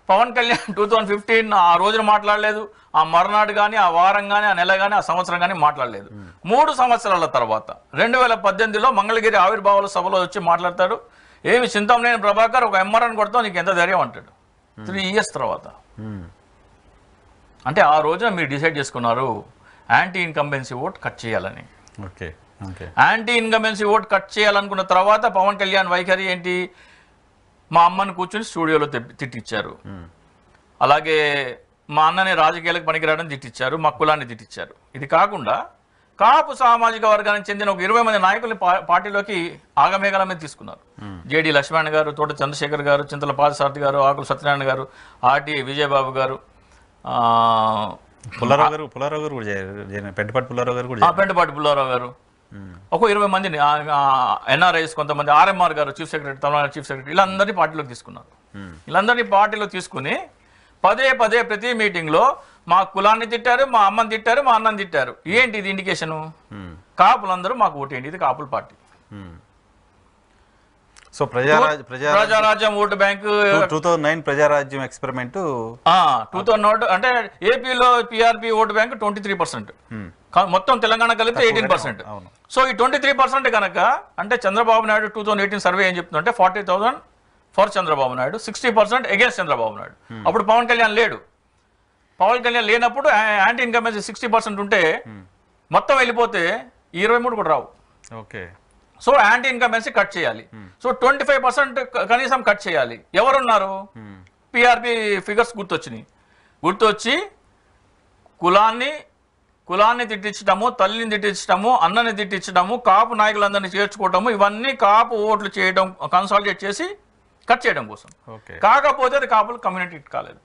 పవన్ కళ్యాణ్ 2015 ఆ రోజున మాట్లాడలేదు, ఆ మర్నాడు కానీ ఆ వారం కానీ ఆ నెల కానీ ఆ సంవత్సరం కానీ మాట్లాడలేదు. 3 సంవత్సరాల తర్వాత 2018లో మంగళగిరి ఆవిర్భావాల సభలో వచ్చి మాట్లాడతాడు. ఏమి చింతమనేని ప్రభాకర్ ఒక ఎంఆర్ఓని కొడతావు నీకు ఎంత ధైర్యం అంటాడు. 3 years తర్వాత. అంటే ఆ రోజున మీరు డిసైడ్ చేసుకున్నారు యాంటీ ఇన్కంబెన్సీ ఓట్ కట్ చేయాలని. యాంటీ ఇన్కంబెన్సీ ఓట్ కట్ చేయాలనుకున్న తర్వాత పవన్ కళ్యాణ్ వైఖరి ఏంటి? మా అమ్మని కూర్చొని స్టూడియోలో తిట్టించారు. అలాగే మా అన్నని రాజకీయాలకు పనికిరాడని తిట్టించారు, మా కులాన్ని తిట్టించారు. ఇది కాకుండా కాపు సామాజిక వర్గానికి చెందిన ఒక 20 మంది నాయకుల్ని పార్టీలోకి ఆగమేఘాల మీద తీసుకున్నారు. జేడి లక్ష్మణ్ గారు, తోట చంద్రశేఖర్ గారు, చింతల పాదసారథి గారు, ఆకుల సత్యనారాయణ గారు, ఆర్టీ విజయబాబు గారు, పుల్లారావు గారు కూడా పెంటపాటి పుల్లారావు గారు కూడా పెంటపాటి పుల్లారావు గారు, ఒక 20 మందిని ఎన్ఆర్ఐస్, కొంతమంది ఆర్ఎంఆర్ గారు chief secretary, Tamil Nadu chief secretary, వీళ్ళందరినీ పార్టీలోకి తీసుకున్నారు. వీళ్ళందరినీ పార్టీలో తీసుకుని పదే ప్రతి మీటింగ్లో మా కులాన్ని తిట్టారు, మా అమ్మని తిట్టారు, మా అన్నని తిట్టారు. ఏంటి ఇది ఇండికేషను? కాపులందరూ మాకు ఓటేయండి, ఇది కాపుల party. So Praja Rajyam vote bank 2009 Praja Rajyam experiment 2009 అంటే ఏపీలో పిఆర్పి ఓటు బ్యాంక్ 23%, మొత్తం తెలంగాణ కలిపితే 18%. సో ఈ 23% కనుక అంటే చంద్రబాబు నాయుడు 2018 సర్వే ఏం చెప్తుందంటే 40,000 ఫర్ చంద్రబాబు నాయుడు, 60% అగేన్స్ట్ చంద్రబాబు నాయుడు. అప్పుడు పవన్ కళ్యాణ్ లేడు. పవన్ కళ్యాణ్ లేనప్పుడు యాంటీ ఇన్కమెన్సీ 60% ఉంటే మొత్తం వెళ్ళిపోతే 23 కూడా రావు. Okay. So anti incumbency cut చేయాలి. సో 25% కనీసం కట్ చేయాలి. ఎవరున్నారు? పిఆర్పి ఫిగర్స్ గుర్తొచ్చి కులాన్ని తిట్టించడము, తల్లిని తిట్టించడము, అన్నని తిట్టించడము, కాపు నాయకులందరినీ చేర్చుకోవటము, ఇవన్నీ కాపు ఓట్లు చేయడం, కన్సాలిడేట్ చేసి కట్ చేయడం కోసం. కాకపోతే అది కాపులకు కమ్యూనికేట్ కాలేదు.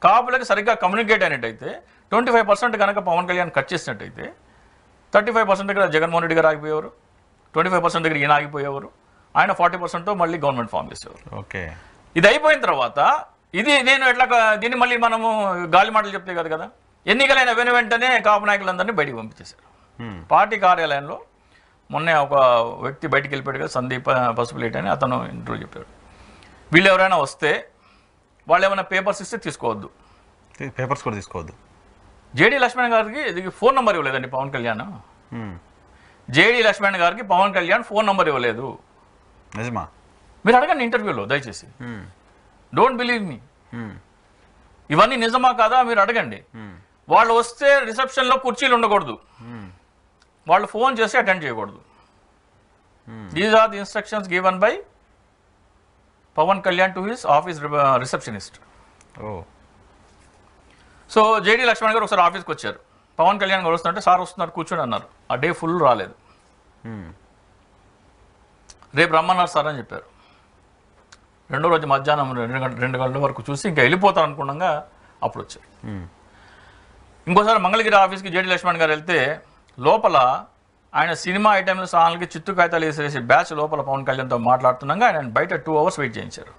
కాపులకి సరిగ్గా కమ్యూనికేట్ అయినట్టయితే 25% కనుక పవన్ కళ్యాణ్ కట్ చేసినట్టయితే 35% దగ్గర జగన్మోహన్ రెడ్డి గారు ఆగిపోయేవారు, 25% దగ్గర ఈయన ఆగిపోయేవారు, ఆయన 40%తో మళ్ళీ గవర్నమెంట్ ఫామ్ చేసేవారు. ఓకే. ఇది అయిపోయిన తర్వాత నేను ఎట్లా దీన్ని మళ్ళీ మనము గాలి మాటలు చెప్తే కదా, ఎన్నికలైన వెంటనే కాపు నాయకులందరినీ బయటికి పంపించేశారు. పార్టీ కార్యాలయంలో మొన్నే ఒక వ్యక్తి బయటికి వెళ్ళిపోయాడు కదా, సందీప్ పసుపులేటి అని, అతను ఇంటర్వ్యూ చెప్పాడు. వీళ్ళు ఎవరైనా వస్తే వాళ్ళు ఏమైనా పేపర్స్ ఇస్తే తీసుకోవద్దు, పేపర్స్ కూడా తీసుకోవద్దు. జేడీ లక్ష్మణ్ గారికి ఇది ఫోన్ నెంబర్ ఇవ్వలేదండి పవన్ కళ్యాణ్. జేడీ లక్ష్మణ్ గారికి పవన్ కళ్యాణ్ ఫోన్ నెంబర్ ఇవ్వలేదు. నిజమా? మీరు అడగండి ఇంటర్వ్యూలో దయచేసి. Don't believe me. ఇవన్నీ నిజమా కాదా మీరు అడగండి. వాళ్ళు వస్తే రిసెప్షన్లో కుర్చీలు ఉండకూడదు, వాళ్ళు ఫోన్ చేసి అటెండ్ చేయకూడదు. These are the instructions given by Pawan Kalyan to his office receptionist. So JD Lakshman గారు ఒకసారి ఆఫీస్కి వచ్చారు. పవన్ కళ్యాణ్ గారు వస్తుంటే సార్ వస్తున్నారు కూర్చొని అన్నారు. ఆ డే ఫుల్ రాలేదు. రేపు రమ్మన్నారు సార్ అని చెప్పారు. రెండో రోజు మధ్యాహ్నం 2 గంటల వరకు చూసి ఇంకా వెళ్ళిపోతారు అనుకున్నాగా అప్పుడు వచ్చారు. ఇంకోసారి మంగళగిరి ఆఫీస్కి జేడీ లక్ష్మణ్ గారు వెళ్తే లోపల ఆయన సినిమా ఐటెంల సాంగ్లకి చిత్తు కాగితాలు వేసేసి బ్యాచ్ లోపల పవన్ కళ్యాణ్తో మాట్లాడుతున్నాగా ఆయన బయట 2 hours వెయిట్ చేయించారు.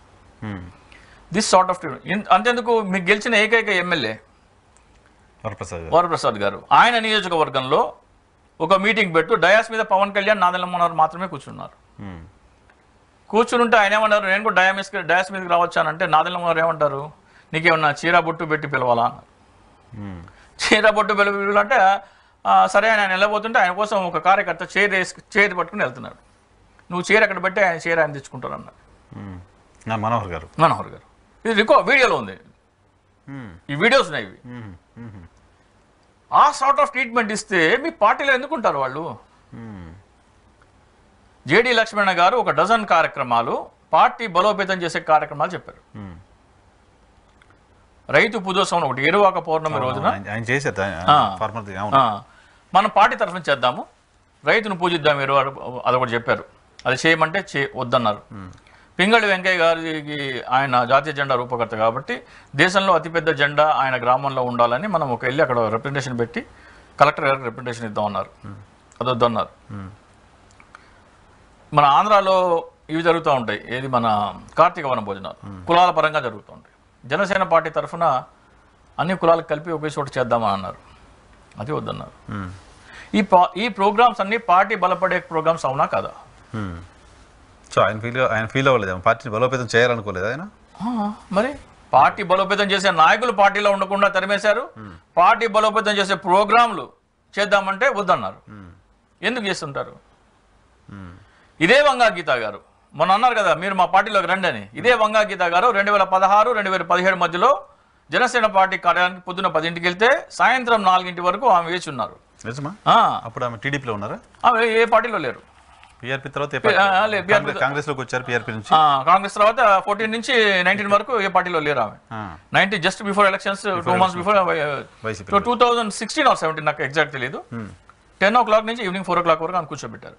దిస్ సార్ట్ ఆఫ్ అంతేందుకు మీకు గెలిచిన ఏకైక ఎమ్మెల్యే వరప్రసాద్ గారు ఆయన నియోజకవర్గంలో ఒక మీటింగ్ పెట్టు డయాస్ మీద పవన్ కళ్యాణ్ నాదెళ్ల మనోహర్ మాత్రమే కూర్చున్నారు. కూర్చుంటే ఆయన ఏమన్నారు, నేను కూడా డయాస్ మీదకి రావచ్చానంటే నాదెళ్ల మనోహర్ ఏమంటారు, నీకేమన్నా చీర బొట్టు పెట్టి పిలవాలా అన్నారు. చీర బొట్టు పిలవాలంటే సరే ఆయన వెళ్ళబోతుంటే ఆయన కోసం ఒక కార్యకర్త చైర్ పట్టుకుని వెళ్తున్నాడు. నువ్వు చీర అక్కడ పెట్టి ఆయన చీర ఆయన తెచ్చుకుంటారు అన్నారు మనోహర్ గారు. ఇది వీడియోలో ఉంది, ఈ వీడియోస్ ఉన్నాయి. ఇవి ఆ సార్ట్ ఆఫ్ ట్రీట్మెంట్ ఇస్తే మీ పార్టీలో ఎందుకుంటారు వాళ్ళు? జేడీ లక్ష్మణ గారు ఒక డజన్ కార్యక్రమాలు పార్టీ బలోపేతం చేసే కార్యక్రమాలు చెప్పారు. రైతు పూజోత్సవం ఒకటి ఏరువాక పౌర్ణమి రోజున మనం పార్టీ తరఫున చేద్దాము, రైతును పూజిద్దాం అదొకటి చెప్పారు. అది చేయమంటే వద్దన్నారు. పింగళి వెంకయ్య గారికి ఆయన జాతీయ జెండా రూపకర్త కాబట్టి దేశంలో అతిపెద్ద జెండా ఆయన గ్రామంలో ఉండాలని మనం వెళ్ళి అక్కడ రిప్రజెంటేషన్ పెట్టి కలెక్టర్ గారికి రిప్రజెంటేషన్ ఇద్దామన్నారు. అది వద్దన్నారు. మన ఆంధ్రాలో ఇవి జరుగుతూ ఉంటాయి, ఏది మన కార్తీక వన భోజనాలు కులాల పరంగా జరుగుతూ ఉంటాయి. జనసేన పార్టీ తరఫున అన్ని కులాలకు కలిపి ఒకే చోట చేద్దామని అన్నారు. అది వద్దన్నారు. ఈ ప్రోగ్రామ్స్ అన్ని పార్టీ బలపడే ప్రోగ్రామ్స్ అవునా కదా? సో ఆయన ఫీల్ అవ్వలేదు, పార్టీని బలోపేతం చేయాలనుకోలేదు ఆయన. మరి పార్టీ బలోపేతం చేసే నాయకులు పార్టీలో ఉండకుండా తరిమేశారు. పార్టీ బలోపేతం చేసే ప్రోగ్రాంలు చేద్దామంటే వద్దన్నారు. ఎందుకు చేస్తుంటారు? ఇదే వంగా గీత గారు మొన్న అన్నారు కదా మీరు మా పార్టీలోకి రండి అని. ఇదే వంగా గీత గారు 2016, 2017 మధ్యలో జనసేన పార్టీ కార్యాలయానికి పొద్దున 10ంటికి వెళ్తే సాయంత్రం 4 వరకు ఆమె వేచి ఉన్నారు. అప్పుడు ఆమె టీడీపీలో ఉన్నారా? ఏ పార్టీలో లేరు. పీఆర్పీ తర్వాత కాంగ్రెస్ లోకి వచ్చారు. పీఆర్పీ నుంచి కాంగ్రెస్ తర్వాత 14 నుంచి 19 వరకు ఏ పార్టీలో లేరు ఆమె. 19 just before elections 2 months before 2016 or 17 నాకు ఎగ్జాక్ట్ తెలియదు. 10 o'clock నుంచి ఈవినింగ్ 4 o'clock వరకు ఆమె కూర్చోబెట్టారు.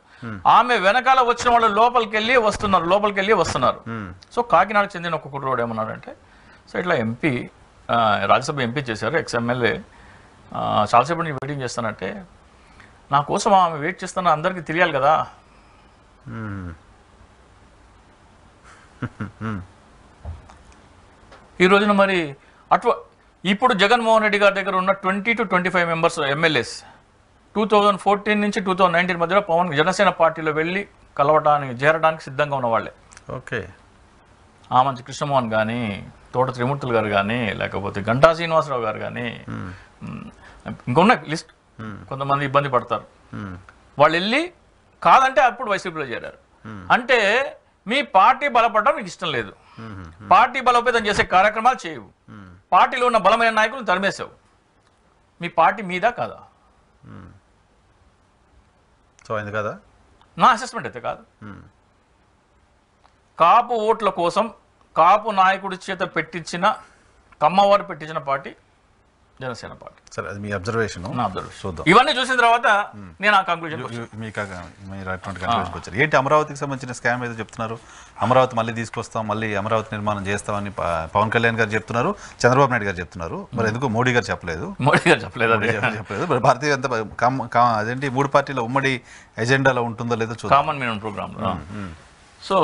ఆమె వెనకాల వచ్చిన వాళ్ళు లోపలికి వెళ్ళి వస్తున్నారు. సో కాకినాడకు చెందిన ఒక కుర్రోడు ఏమన్నాడంటే, సో ఇట్లా ఎంపీ రాజ్యసభ ఎంపీ చేశారు, ఎక్స్ఎమ్మెల్యే, చాలాసేపు నేను వెయిటింగ్ చేస్తానంటే, నా కోసం ఆమె వెయిట్ చేస్తున్నా అందరికీ తెలియాలి కదా. ఈ రోజున మరి ఇప్పుడు జగన్మోహన్ రెడ్డి గారి దగ్గర ఉన్న 20 to 25 మెంబర్స్ ఎమ్మెల్యేస్ 2014 నుంచి 2019 మధ్యలో జనసేన పార్టీలో వెళ్ళి చేరడానికి సిద్ధంగా ఉన్న వాళ్ళే. ఓకే. ఆమంచి కృష్ణమోహన్ కానీ, తోట త్రిమూర్తులు గారు కానీ, లేకపోతే గంటా శ్రీనివాసరావు గారు కానీ, ఇంకొన్న లిస్ట్. కొంతమంది ఇబ్బంది పడతారు. వాళ్ళు వెళ్ళి కాదంటే అప్పుడు వైసీపీలో చేరారు. అంటే మీ పార్టీ బలపడడం మీకు ఇష్టం లేదు, పార్టీ బలోపేతం చేసే కార్యక్రమాలు చేయవు, పార్టీలో ఉన్న బలమైన నాయకులను తరిమేసావు. మీ పార్టీ మీద కాదా? సో అయింది కదా. నా అసెస్మెంట్ అయితే కాదు. కాపు ఓట్ల కోసం కాపు నాయకుడి చేత కమ్మవారు పెట్టించిన పార్టీ జనసేన పార్టీ. సరే, అది మీ అబ్జర్వేషన్. చూద్దాం. ఇవన్నీ చూసిన తర్వాత నేను ఆ కంక్లూజన్ వచ్చారు. ఏంటి అమరావతికి సంబంధించిన స్కామ్ ఏదో చెప్తున్నారు, అమరావతి మళ్ళీ తీసుకొస్తాం, మళ్ళీ అమరావతి నిర్మాణం చేస్తామని పవన్ కళ్యాణ్ గారు చెప్తున్నారు, చంద్రబాబు నాయుడు గారు చెప్తున్నారు. మరి ఎందుకు మోడీ గారు చెప్పలేదు? మరి భారతీయ అదేంటి 3 పార్టీల ఉమ్మడి ఎజెండాలో ఉంటుందో లేదో చూద్దాం. Common minimum programme. సో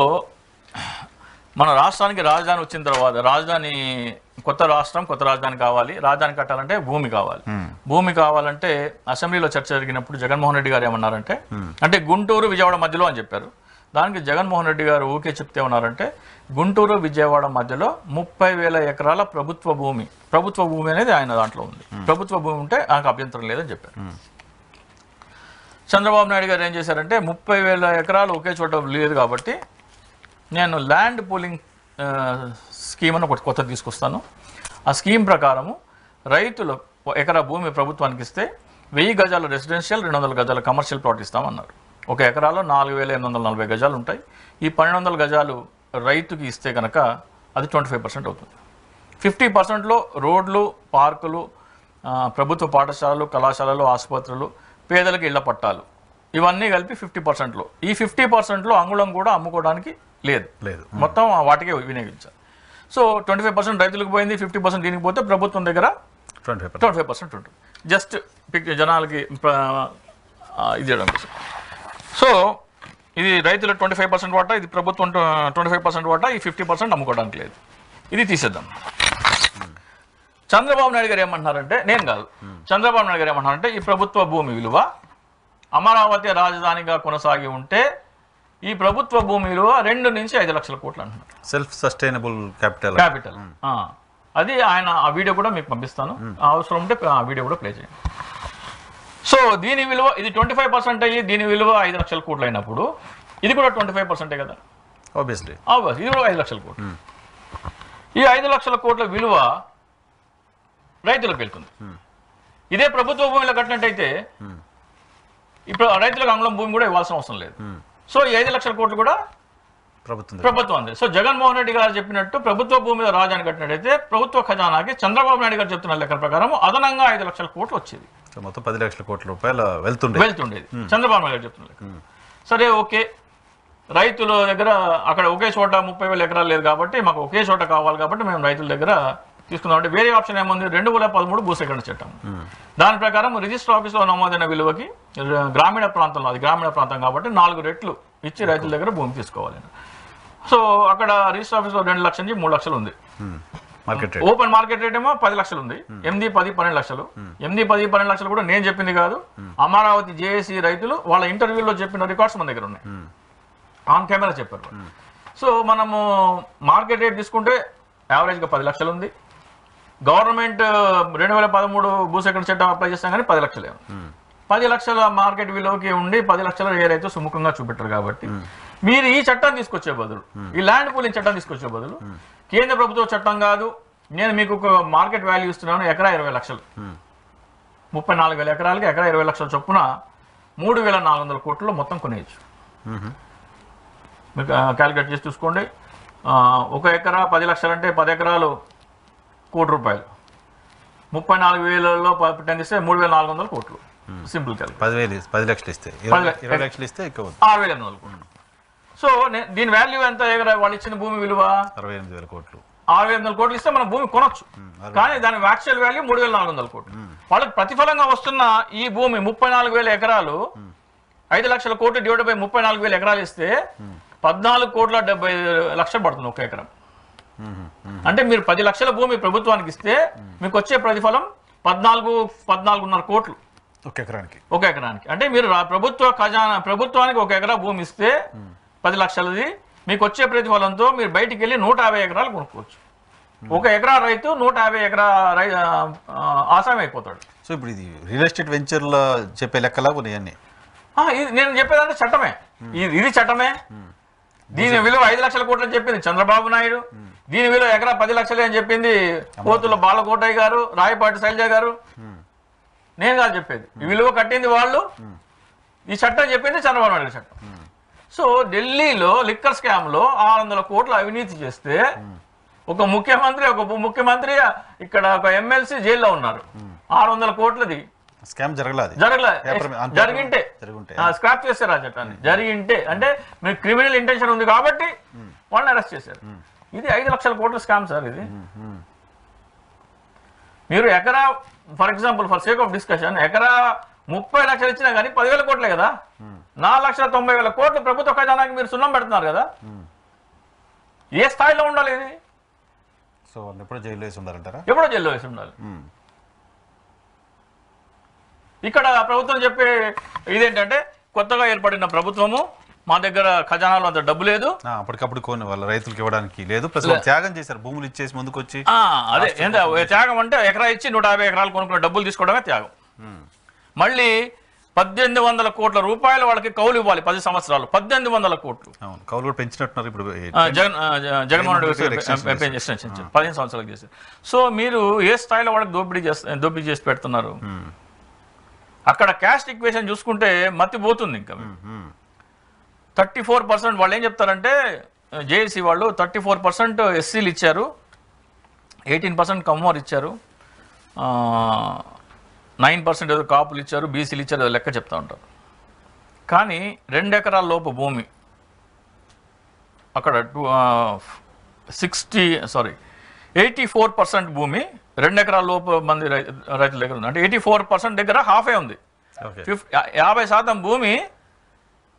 మన రాష్ట్రానికి రాజధాని వచ్చిన తర్వాత కొత్త రాజధాని కావాలి. రాజధాని కట్టాలంటే భూమి కావాలి. భూమి కావాలంటే అసెంబ్లీలో చర్చ జరిగినప్పుడు జగన్మోహన్ రెడ్డి గారు ఏమన్నారంటే, అంటే గుంటూరు విజయవాడ మధ్యలో అని చెప్పారు. దానికి జగన్మోహన్ రెడ్డి గారు ఊకే చెప్తే ఉన్నారంటే, గుంటూరు విజయవాడ మధ్యలో 30,000 ఎకరాల ప్రభుత్వ భూమి అనేది ఆయన దాంట్లో ఉంది. ప్రభుత్వ భూమి ఉంటే నాకు అభ్యంతరం లేదని చెప్పారు. చంద్రబాబు నాయుడు గారు ఏం చేశారంటే, 30,000 ఎకరాలు ఒకే చోట లేదు కాబట్టి నేను ల్యాండ్ పూలింగ్ స్కీమ్ అని ఒకటి కొత్త తీసుకొస్తాను. ఆ స్కీమ్ ప్రకారము రైతులు ఎకరా భూమి ప్రభుత్వానికి ఇస్తే 1000 గజాలు రెసిడెన్షియల్, 200 గజాలు కమర్షియల్ ప్లాట్ ఇస్తామన్నారు. ఒక ఎకరాలో 4,840 గజాలు ఉంటాయి. ఈ 1,200 గజాలు రైతుకి ఇస్తే కనుక అది 25% అవుతుంది. 50%లో రోడ్లు, పార్కులు, ప్రభుత్వ పాఠశాలలు, కళాశాలలు, ఆసుపత్రులు, పేదలకు ఇళ్ల పట్టాలు, ఇవన్నీ కలిపి 50%లో. ఈ 50%లో అంగుళం కూడా అమ్ముకోవడానికి లేదు, మొత్తం వాటికే వినియోగించారు. సో 25% రైతులకు పోయింది, 50% దీనికి పోతే ప్రభుత్వం దగ్గర 25% ఉంటుంది. జస్ట్ జనాలకి ఇది చేయడం కోసం. సో ఇది రైతుల 25% వాటా, ఇది ప్రభుత్వం 25% వాటా, ఈ 50% అమ్ముకోవడానికి లేదు. ఇది తీసేద్దాం. చంద్రబాబు నాయుడు గారు ఏమంటున్నారంటే, నేను కాదు, చంద్రబాబు నాయుడు గారు ఏమంటున్నారంటే, ఈ ప్రభుత్వ భూమి విలువ అమరావతి రాజధానిగా కొనసాగి ఉంటే ఈ ప్రభుత్వ భూమి విలువ 2 నుంచి 5 లక్షల కోట్లు అంటున్నారు. Self sustainable capital. అది ఆయన ఆ వీడియో కూడా మీకు పంపిస్తాను, అవసరం ఉంటే ఆ వీడియో కూడా ప్లే చేయండి. సో దీని విలువ ఇది 25% అయ్యి దీని విలువ 5 లక్షల కోట్లు అయినప్పుడు ఇది కూడా 25% కదా. ఆబ్వియస్లీ ఇది కూడా 5 లక్షల కోట్లు. ఈ 5 లక్షల కోట్ల విలువ రైతులకు వెళ్తుంది. ఇదే ప్రభుత్వ భూమిలో కట్టినట్టయితే ఇప్పుడు రైతులకు అంగుళం భూమి కూడా ఇవ్వాల్సిన అవసరం లేదు. సో ఈ 5 లక్షల కోట్లు కూడా ప్రభుత్వం అంది. సో జగన్మోహన్ రెడ్డి గారు చెప్పినట్టు ప్రభుత్వ భూమి మీద రాజధాని కట్టినట్టయితే ప్రభుత్వ ఖజానాకి చంద్రబాబు నాయుడు గారు చెప్తున్న లెక్కల ప్రకారం అదనంగా 5 లక్షల కోట్లు వచ్చేది. మొత్తం 10 లక్షల కోట్ల రూపాయలు వెళ్తుండేది చంద్రబాబు నాయుడు గారు చెప్తున్న లెక్క. సరే, ఓకే, రైతుల దగ్గర అక్కడ ఒకే చోట 30,000 ఎకరాలు లేదు కాబట్టి మాకు ఒకే చోట కావాలి కాబట్టి మేము రైతుల దగ్గర తీసుకుందాం అంటే వేరే ఆప్షన్ ఏముంది? 2013 భూసేకరణ చట్టం. దాని ప్రకారం రిజిస్టర్ ఆఫీస్లో నమోదైన విలువకి గ్రామీణ ప్రాంతంలో, అది గ్రామీణ ప్రాంతం కాబట్టి 4 రెట్లు ఇచ్చి రైతుల దగ్గర భూమి తీసుకోవాలి. సో అక్కడ రిజిస్టర్ ఆఫీస్లో 2 లక్షల నుంచి 3 లక్షలు ఉంది. ఓపెన్ మార్కెట్ రేట్ ఏమో 10 లక్షలు ఉంది. 8, 10, 12 లక్షలు. 8, 10, 12 లక్షలు కూడా నేను చెప్పింది కాదు, అమరావతి జేఏసీ రైతులు వాళ్ళ ఇంటర్వ్యూలో చెప్పిన రికార్డ్స్ మన దగ్గర ఉన్నాయి, ఆన్ కెమెరా చెప్పారు. సో మనము మార్కెట్ రేట్ తీసుకుంటే యావరేజ్గా 10 లక్షలు ఉంది. గవర్నమెంట్ 2013 భూసేకరణ చట్టం అప్లై చేస్తాం కానీ 10 లక్షలే. 10 లక్షల మార్కెట్ విలువకి ఉండి 10 లక్షల ఏ రైతు సుముఖంగా చూపెట్టారు కాబట్టి మీరు ఈ చట్టాన్ని తీసుకొచ్చే బదులు, ఈ ల్యాండ్ పూలింగ్ చట్టాన్ని తీసుకొచ్చే బదులు, కేంద్ర ప్రభుత్వ చట్టం కాదు, నేను మీకు ఒక మార్కెట్ వాల్యూ ఇస్తున్నాను, ఎకరా 20 లక్షలు, 34,000 ఎకరాలకి ఎకరా 20 లక్షల చొప్పున 3,400 కోట్లలో మొత్తం కొనేయచ్చు. మీరు క్యాలిక్యులేట్ చేసి చూసుకోండి. 1 ఎకరా 10 లక్షలు అంటే 10 ఎకరాలు ₹1,00,00,000. 34,000లో 10 ఇస్తే 3,400 కోట్లు. Simple calculate. 10 లక్షలు ఇస్తే 20 లక్షలు ఇస్తే ఎక్కువ 6,800 కోట్లు. సో దీని వాల్యూ ఎంత? ఎకరా వాళ్ళు ఇచ్చిన భూమి విలువ 68,000 కోట్లు. 6,800 కోట్లు ఇస్తే మనం భూమి కొనొచ్చు, కానీ దాని యాక్చువల్ వాల్యూ 3,400 కోట్లు. వాళ్ళకి ప్రతిఫలంగా వస్తున్న ఈ భూమి 34,000 ఎకరాలు 5 లక్షల కోట్లు డివైడ్ బై 34,000 ఎకరాలు ఇస్తే 14,70,00,000 పడుతుంది 1 ఎకరం. అంటే మీరు 10 లక్షల భూమి ప్రభుత్వానికి ఇస్తే మీకు వచ్చే ప్రతిఫలం 14.5 కోట్లు 1 ఎకరానికి. 1 ఎకరానికి. అంటే మీరు ప్రభుత్వానికి 1 ఎకరా భూమి ఇస్తే 10 లక్షలది, మీకు వచ్చే ప్రతిఫలంతో మీరు బయటికి వెళ్ళి 150 ఎకరాలు కొనుక్కోవచ్చు. 1 ఎకరా రైతు 150 ఎకరా ఆసామి అయిపోతాడు. సో ఇప్పుడు ఇది రియల్ ఎస్టేట్ వెంచర్లో చెప్పే లెక్కలా ఉన్నాయన్నీ. నేను చెప్పేదంటే చట్టమే, ఇది చట్టమే. దీని విలువ 5 లక్షల కోట్లు అని చెప్పింది చంద్రబాబు నాయుడు. దీని విలువ ఎకరా 10 లక్షలే అని చెప్పింది పోతుల బాలకోటయ్య గారు, రాయపాటి శైలజ గారు. నేను కాదు చెప్పేది, ఈ విలువ కట్టింది వాళ్ళు, ఈ చట్టం చెప్పింది చంద్రబాబు నాయుడు చట్టం. సో ఢిల్లీలో లిక్కర్ స్కామ్ లో 600 కోట్ల అవినీతి చేస్తే ఒక ముఖ్యమంత్రి ఇక్కడ ఒక ఎమ్మెల్సీ జైల్లో ఉన్నారు. 600 కోట్లది స్కామ్ జరిగింటే స్క్రాప్ చేశారు ఆ చట్టాన్ని. జరిగింటే అంటే మీకు క్రిమినల్ ఇంటెన్షన్ ఉంది కాబట్టి వాళ్ళని అరెస్ట్ చేశారు. ఇది 5 లక్షల కోట్ల స్కామ్ సార్. ఇది మీరు ఎకరా for example for sake of discussion ఎకరా 30 లక్షలు ఇచ్చినా కానీ 10,000 కోట్లే కదా. 4,90,000 కోట్లు ప్రభుత్వ ఖజానాకి మీరు సున్నం పెడుతున్నారు కదా. ఏ స్థాయిలో ఉండాలి ఇది? సో ఎప్పుడో జైల్లో వేసి ఉండాలంటారా? ఎప్పుడో జైల్లో వేసి ఉండాలి. ఇక్కడ ప్రభుత్వం చెప్పే ఇదేంటంటే కొత్తగా ఏర్పడిన ప్రభుత్వము, మా దగ్గర ఖజానాలో అంత డబ్బు లేదు, అప్పటికప్పుడు కొన్ని వాళ్ళ రైతులకు ఇవ్వడానికి లేదు, ప్లస్ త్యాగం చేశారు భూములు ఇచ్చేసి ముందుకు వచ్చి. అదే ఎంత త్యాగం అంటే ఎకరా ఇచ్చి 150 ఎకరాలు కొనుక్కున్న డబ్బులు తీసుకోవడమే త్యాగం. మళ్ళీ 1,800 కోట్ల రూపాయలు వాళ్ళకి కౌలు ఇవ్వాలి 10 సంవత్సరాలు. 1,800 కోట్లు కౌలు కూడా పెంచినట్టున్నారు ఇప్పుడు జగన్మోహన్ రెడ్డి 15 సంవత్సరాలకు చేశారు. సో మీరు ఏ స్థాయిలో వాళ్ళకి దోపిడీ చేసి పెడుతున్నారు? అక్కడ క్యాస్ట్ ఈక్వేషన్ చూసుకుంటే మతిపోతుంది. ఇంకా 34% వాళ్ళు ఏం చెప్తారంటే జేఏసీ వాళ్ళు 34% ఎస్సీలు ఇచ్చారు, 18% కమ్మోర్ ఇచ్చారు, 9% ఏదో కాపులు ఇచ్చారు, బీసీలు ఇచ్చారు, ఏదో లెక్క చెప్తా ఉంటారు. కానీ 2 ఎకరాల లోపు భూమి అక్కడ 84% భూమి 2 ఎకరాల లోపు మంది రైతుల దగ్గర ఉంది. అంటే 84% దగ్గర హాఫే ఉంది. 50% భూమి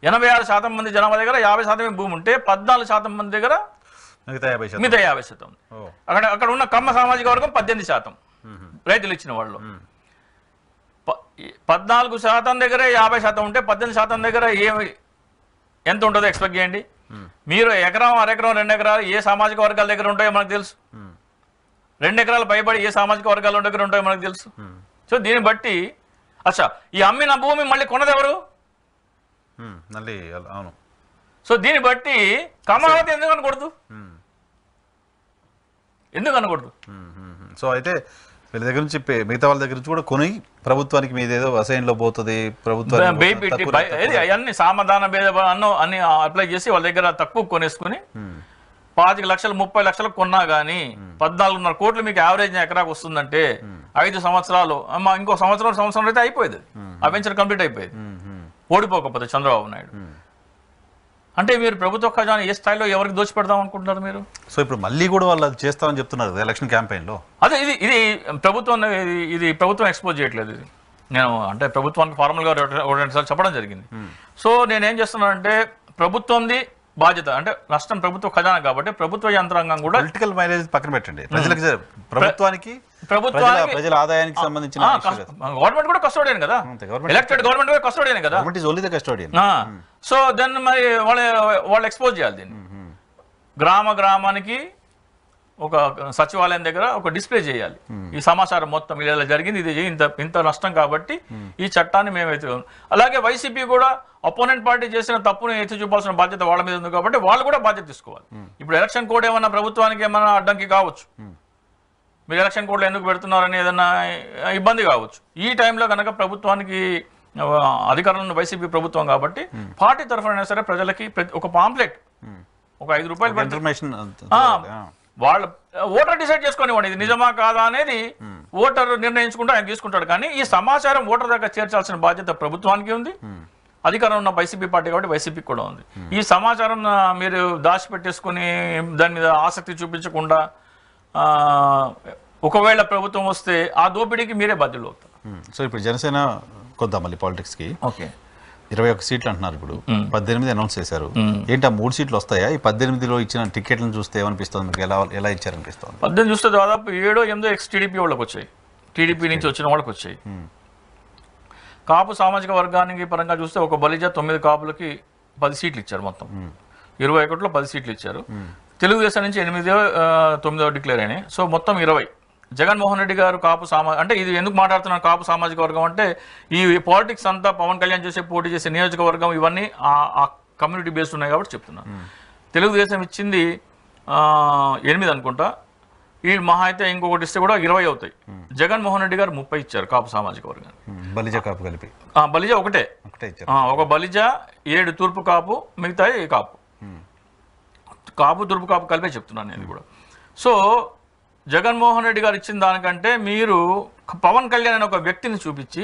86% మంది జనాభా దగ్గర 50% భూమి ఉంటే 14% మంది దగ్గర మిగతా 50% ఉంది. అక్కడ ఉన్న కమ్మ సామాజిక వర్గం 18% రైతులు ఇచ్చిన వాళ్ళు. 14% దగ్గరే 50% ఉంటే 18% దగ్గర ఎంత ఉంటుందో ఎక్స్పెక్ట్ చేయండి. మీరు ఎకరం, అరెకరం, 2 ఎకరాలు ఏ సామాజిక వర్గాల దగ్గర ఉంటాయో మనకు తెలుసు. 2 ఎకరాలు పైబడి ఏ సామాజిక వర్గాల దగ్గర ఉంటాయో మనకు తెలుసు. సో దీన్ని బట్టి ఈ అమ్మిన భూమి మళ్ళీ కొన్నది ఎవరు? అవును. సో దీన్ని బట్టి కమరావతి ఎందుకు అనకూడదు? ఎందుకు అనకూడదు? సో అయితే వీళ్ళ దగ్గర నుంచి మిగతా వాళ్ళ దగ్గర నుంచి కూడా కొని ప్రభుత్వానికి మీద ఏదో అసైన్లో పోతుంది, ప్రభుత్వానికి అవన్నీ సామధాన భేద అన్ని అప్లై చేసి వాళ్ళ దగ్గర తక్కువ కొనేసుకుని 25 లక్షలు 30 లక్షలు కొన్నా కానీ 14.5 కోట్లు మీకు యావరేజ్ ఎకరాకు వస్తుందంటే 5 సంవత్సరాలు ఇంకో సంవత్సరం అయితే అయిపోయేది. ఆ వెంచర్ కంప్లీట్ అయిపోయేది ఓడిపోకపోతే చంద్రబాబు నాయుడు. అంటే మీరు ప్రభుత్వ ఖజానా ఏ స్థాయిలో ఎవరికి దోచిపెడదాం అనుకుంటున్నారు మీరు? సో ఇప్పుడు మళ్ళీ కూడా వాళ్ళు అది చేస్తామని చెప్తున్నారు ఎలక్షన్ క్యాంపెయిన్లో. అదే ఇది ప్రభుత్వం ఎక్స్పోజ్ చేయట్లేదు. ఇది నేను అంటే ప్రభుత్వానికి ఫార్మల్గా 2 సార్లు చెప్పడం జరిగింది. సో నేనేం చేస్తున్నానంటే ప్రభుత్వంది బాధ్యత అంటే నష్టం ప్రభుత్వ ఖజానా కాబట్టి ప్రభుత్వ యంత్రాంగం కూడా పొలిటికల్ మైలేజ్ పక్కన పెట్టండి, ప్రభుత్వానికి ప్రజల ఆదాయానికి సంబంధించిన గవర్నమెంట్ కూడా కస్టోడియన్ కదా, ఎలక్టెడ్ గవర్నమెంట్ కూడా కస్టోడియన్ కదా. సో దాన్ని మరి వాళ్ళు ఎక్స్పోజ్ చేయాలి. దీన్ని గ్రామానికి ఒక సచివాలయం దగ్గర ఒక డిస్ప్లే చేయాలి. ఈ సమాచారం మొత్తం ఇలా జరిగింది, ఇది ఇంత నష్టం కాబట్టి ఈ చట్టాన్ని మేము ఎత్తి. అలాగే వైసీపీ కూడా అపోనెంట్ పార్టీ చేసిన తప్పుని ఎత్తి చూపాల్సిన బాధ్యత వాళ్ళ మీద ఉంది కాబట్టి వాళ్ళు కూడా బాధ్యత తీసుకోవాలి. ఇప్పుడు ఎలక్షన్ కోడ్ ఏమన్నా ప్రభుత్వానికి ఏమన్నా అడ్డంకి కావచ్చు, మీరు ఎలక్షన్ కోడ్లో ఎందుకు పెడుతున్నారని ఏదన్నా ఇబ్బంది కావచ్చు. ఈ టైంలో కనుక ప్రభుత్వానికి అధికారంలో ఉన్న వైసీపీ ప్రభుత్వం కాబట్టి పార్టీ తరఫున సరే ప్రజలకి ఒక పాంప్లెట్ ఒక 5 రూపాయలు ఇన్ఫర్మేషన్ వాళ్ళ ఓటర్ డిసైడ్ చేసుకోనివ్వండి ఇది నిజమా కాదా అనేది ఓటర్ నిర్ణయించుకుంటూ ఆయన తీసుకుంటాడు. కానీ ఈ సమాచారం ఓటర్ దాకా చేర్చాల్సిన బాధ్యత ప్రభుత్వానికి ఉంది, అధికారం ఉన్న వైసీపీ పార్టీ కాబట్టి వైసీపీకి కూడా ఉంది. ఈ సమాచారం మీరు దాచిపెట్టేసుకుని దాని మీద ఆసక్తి చూపించకుండా ఒకవేళ ప్రభుత్వం వస్తే ఆ దోపిడీకి మీరే బాధ్యులు అవుతారు. సో ఇప్పుడు జనసేన కొద్దాం మళ్ళీ పాలిటిక్స్కి. ఓకే 21 సీట్లు అంటున్నారు, ఇప్పుడు 18 అనౌన్స్ చేశారు. ఏంటి ఆ 3 సీట్లు వస్తాయా? ఈ 18లో ఇచ్చిన టికెట్లను చూస్తే ఏమనిపిస్తుంది మీకు? ఎలా ఇచ్చారనిపిస్తుంది? 18 చూస్తే దాదాపు 7-8 ఎక్స్ టీడీపీ వాళ్ళకి వచ్చాయి, టీడీపీ నుంచి వచ్చిన వాళ్ళకి వచ్చాయి. కాపు సామాజిక వర్గానికి పరంగా చూస్తే ఒక బలిజ 9 కాపులకి 10 సీట్లు ఇచ్చారు, మొత్తం 21లో 10 సీట్లు ఇచ్చారు. తెలుగుదేశం నుంచి 8-9 డిక్లేర్ అయినాయి. సో మొత్తం 20. జగన్మోహన్ రెడ్డి గారు కాపు అంటే ఇది ఎందుకు మాట్లాడుతున్నారు కాపు సామాజిక వర్గం అంటే ఈ పాలిటిక్స్ అంతా పవన్ కళ్యాణ్ పోటీ చేసే నియోజకవర్గం ఇవన్నీ ఆ కమ్యూనిటీ బేస్డ్ ఉన్నాయి కాబట్టి చెప్తున్నాను. తెలుగుదేశం ఇచ్చింది 8 అనుకుంటా, ఈ మహా అయితే ఇంకొకటి ఇస్తే కూడా 20 అవుతాయి. జగన్మోహన్ రెడ్డి గారు 30 ఇచ్చారు కాపు సామాజిక వర్గానికి. బలిజ కాపు కలిపి బలిజ ఒకటే ఒక బలిజ 7 తూర్పు కాపు మిగతా కాపు తూర్పు కాపు కలిపే చెప్తున్నాను నేను కూడా. సో జగన్మోహన్ రెడ్డి గారు ఇచ్చిన దానికంటే మీరు పవన్ కళ్యాణ్ అనే ఒక వ్యక్తిని చూపించి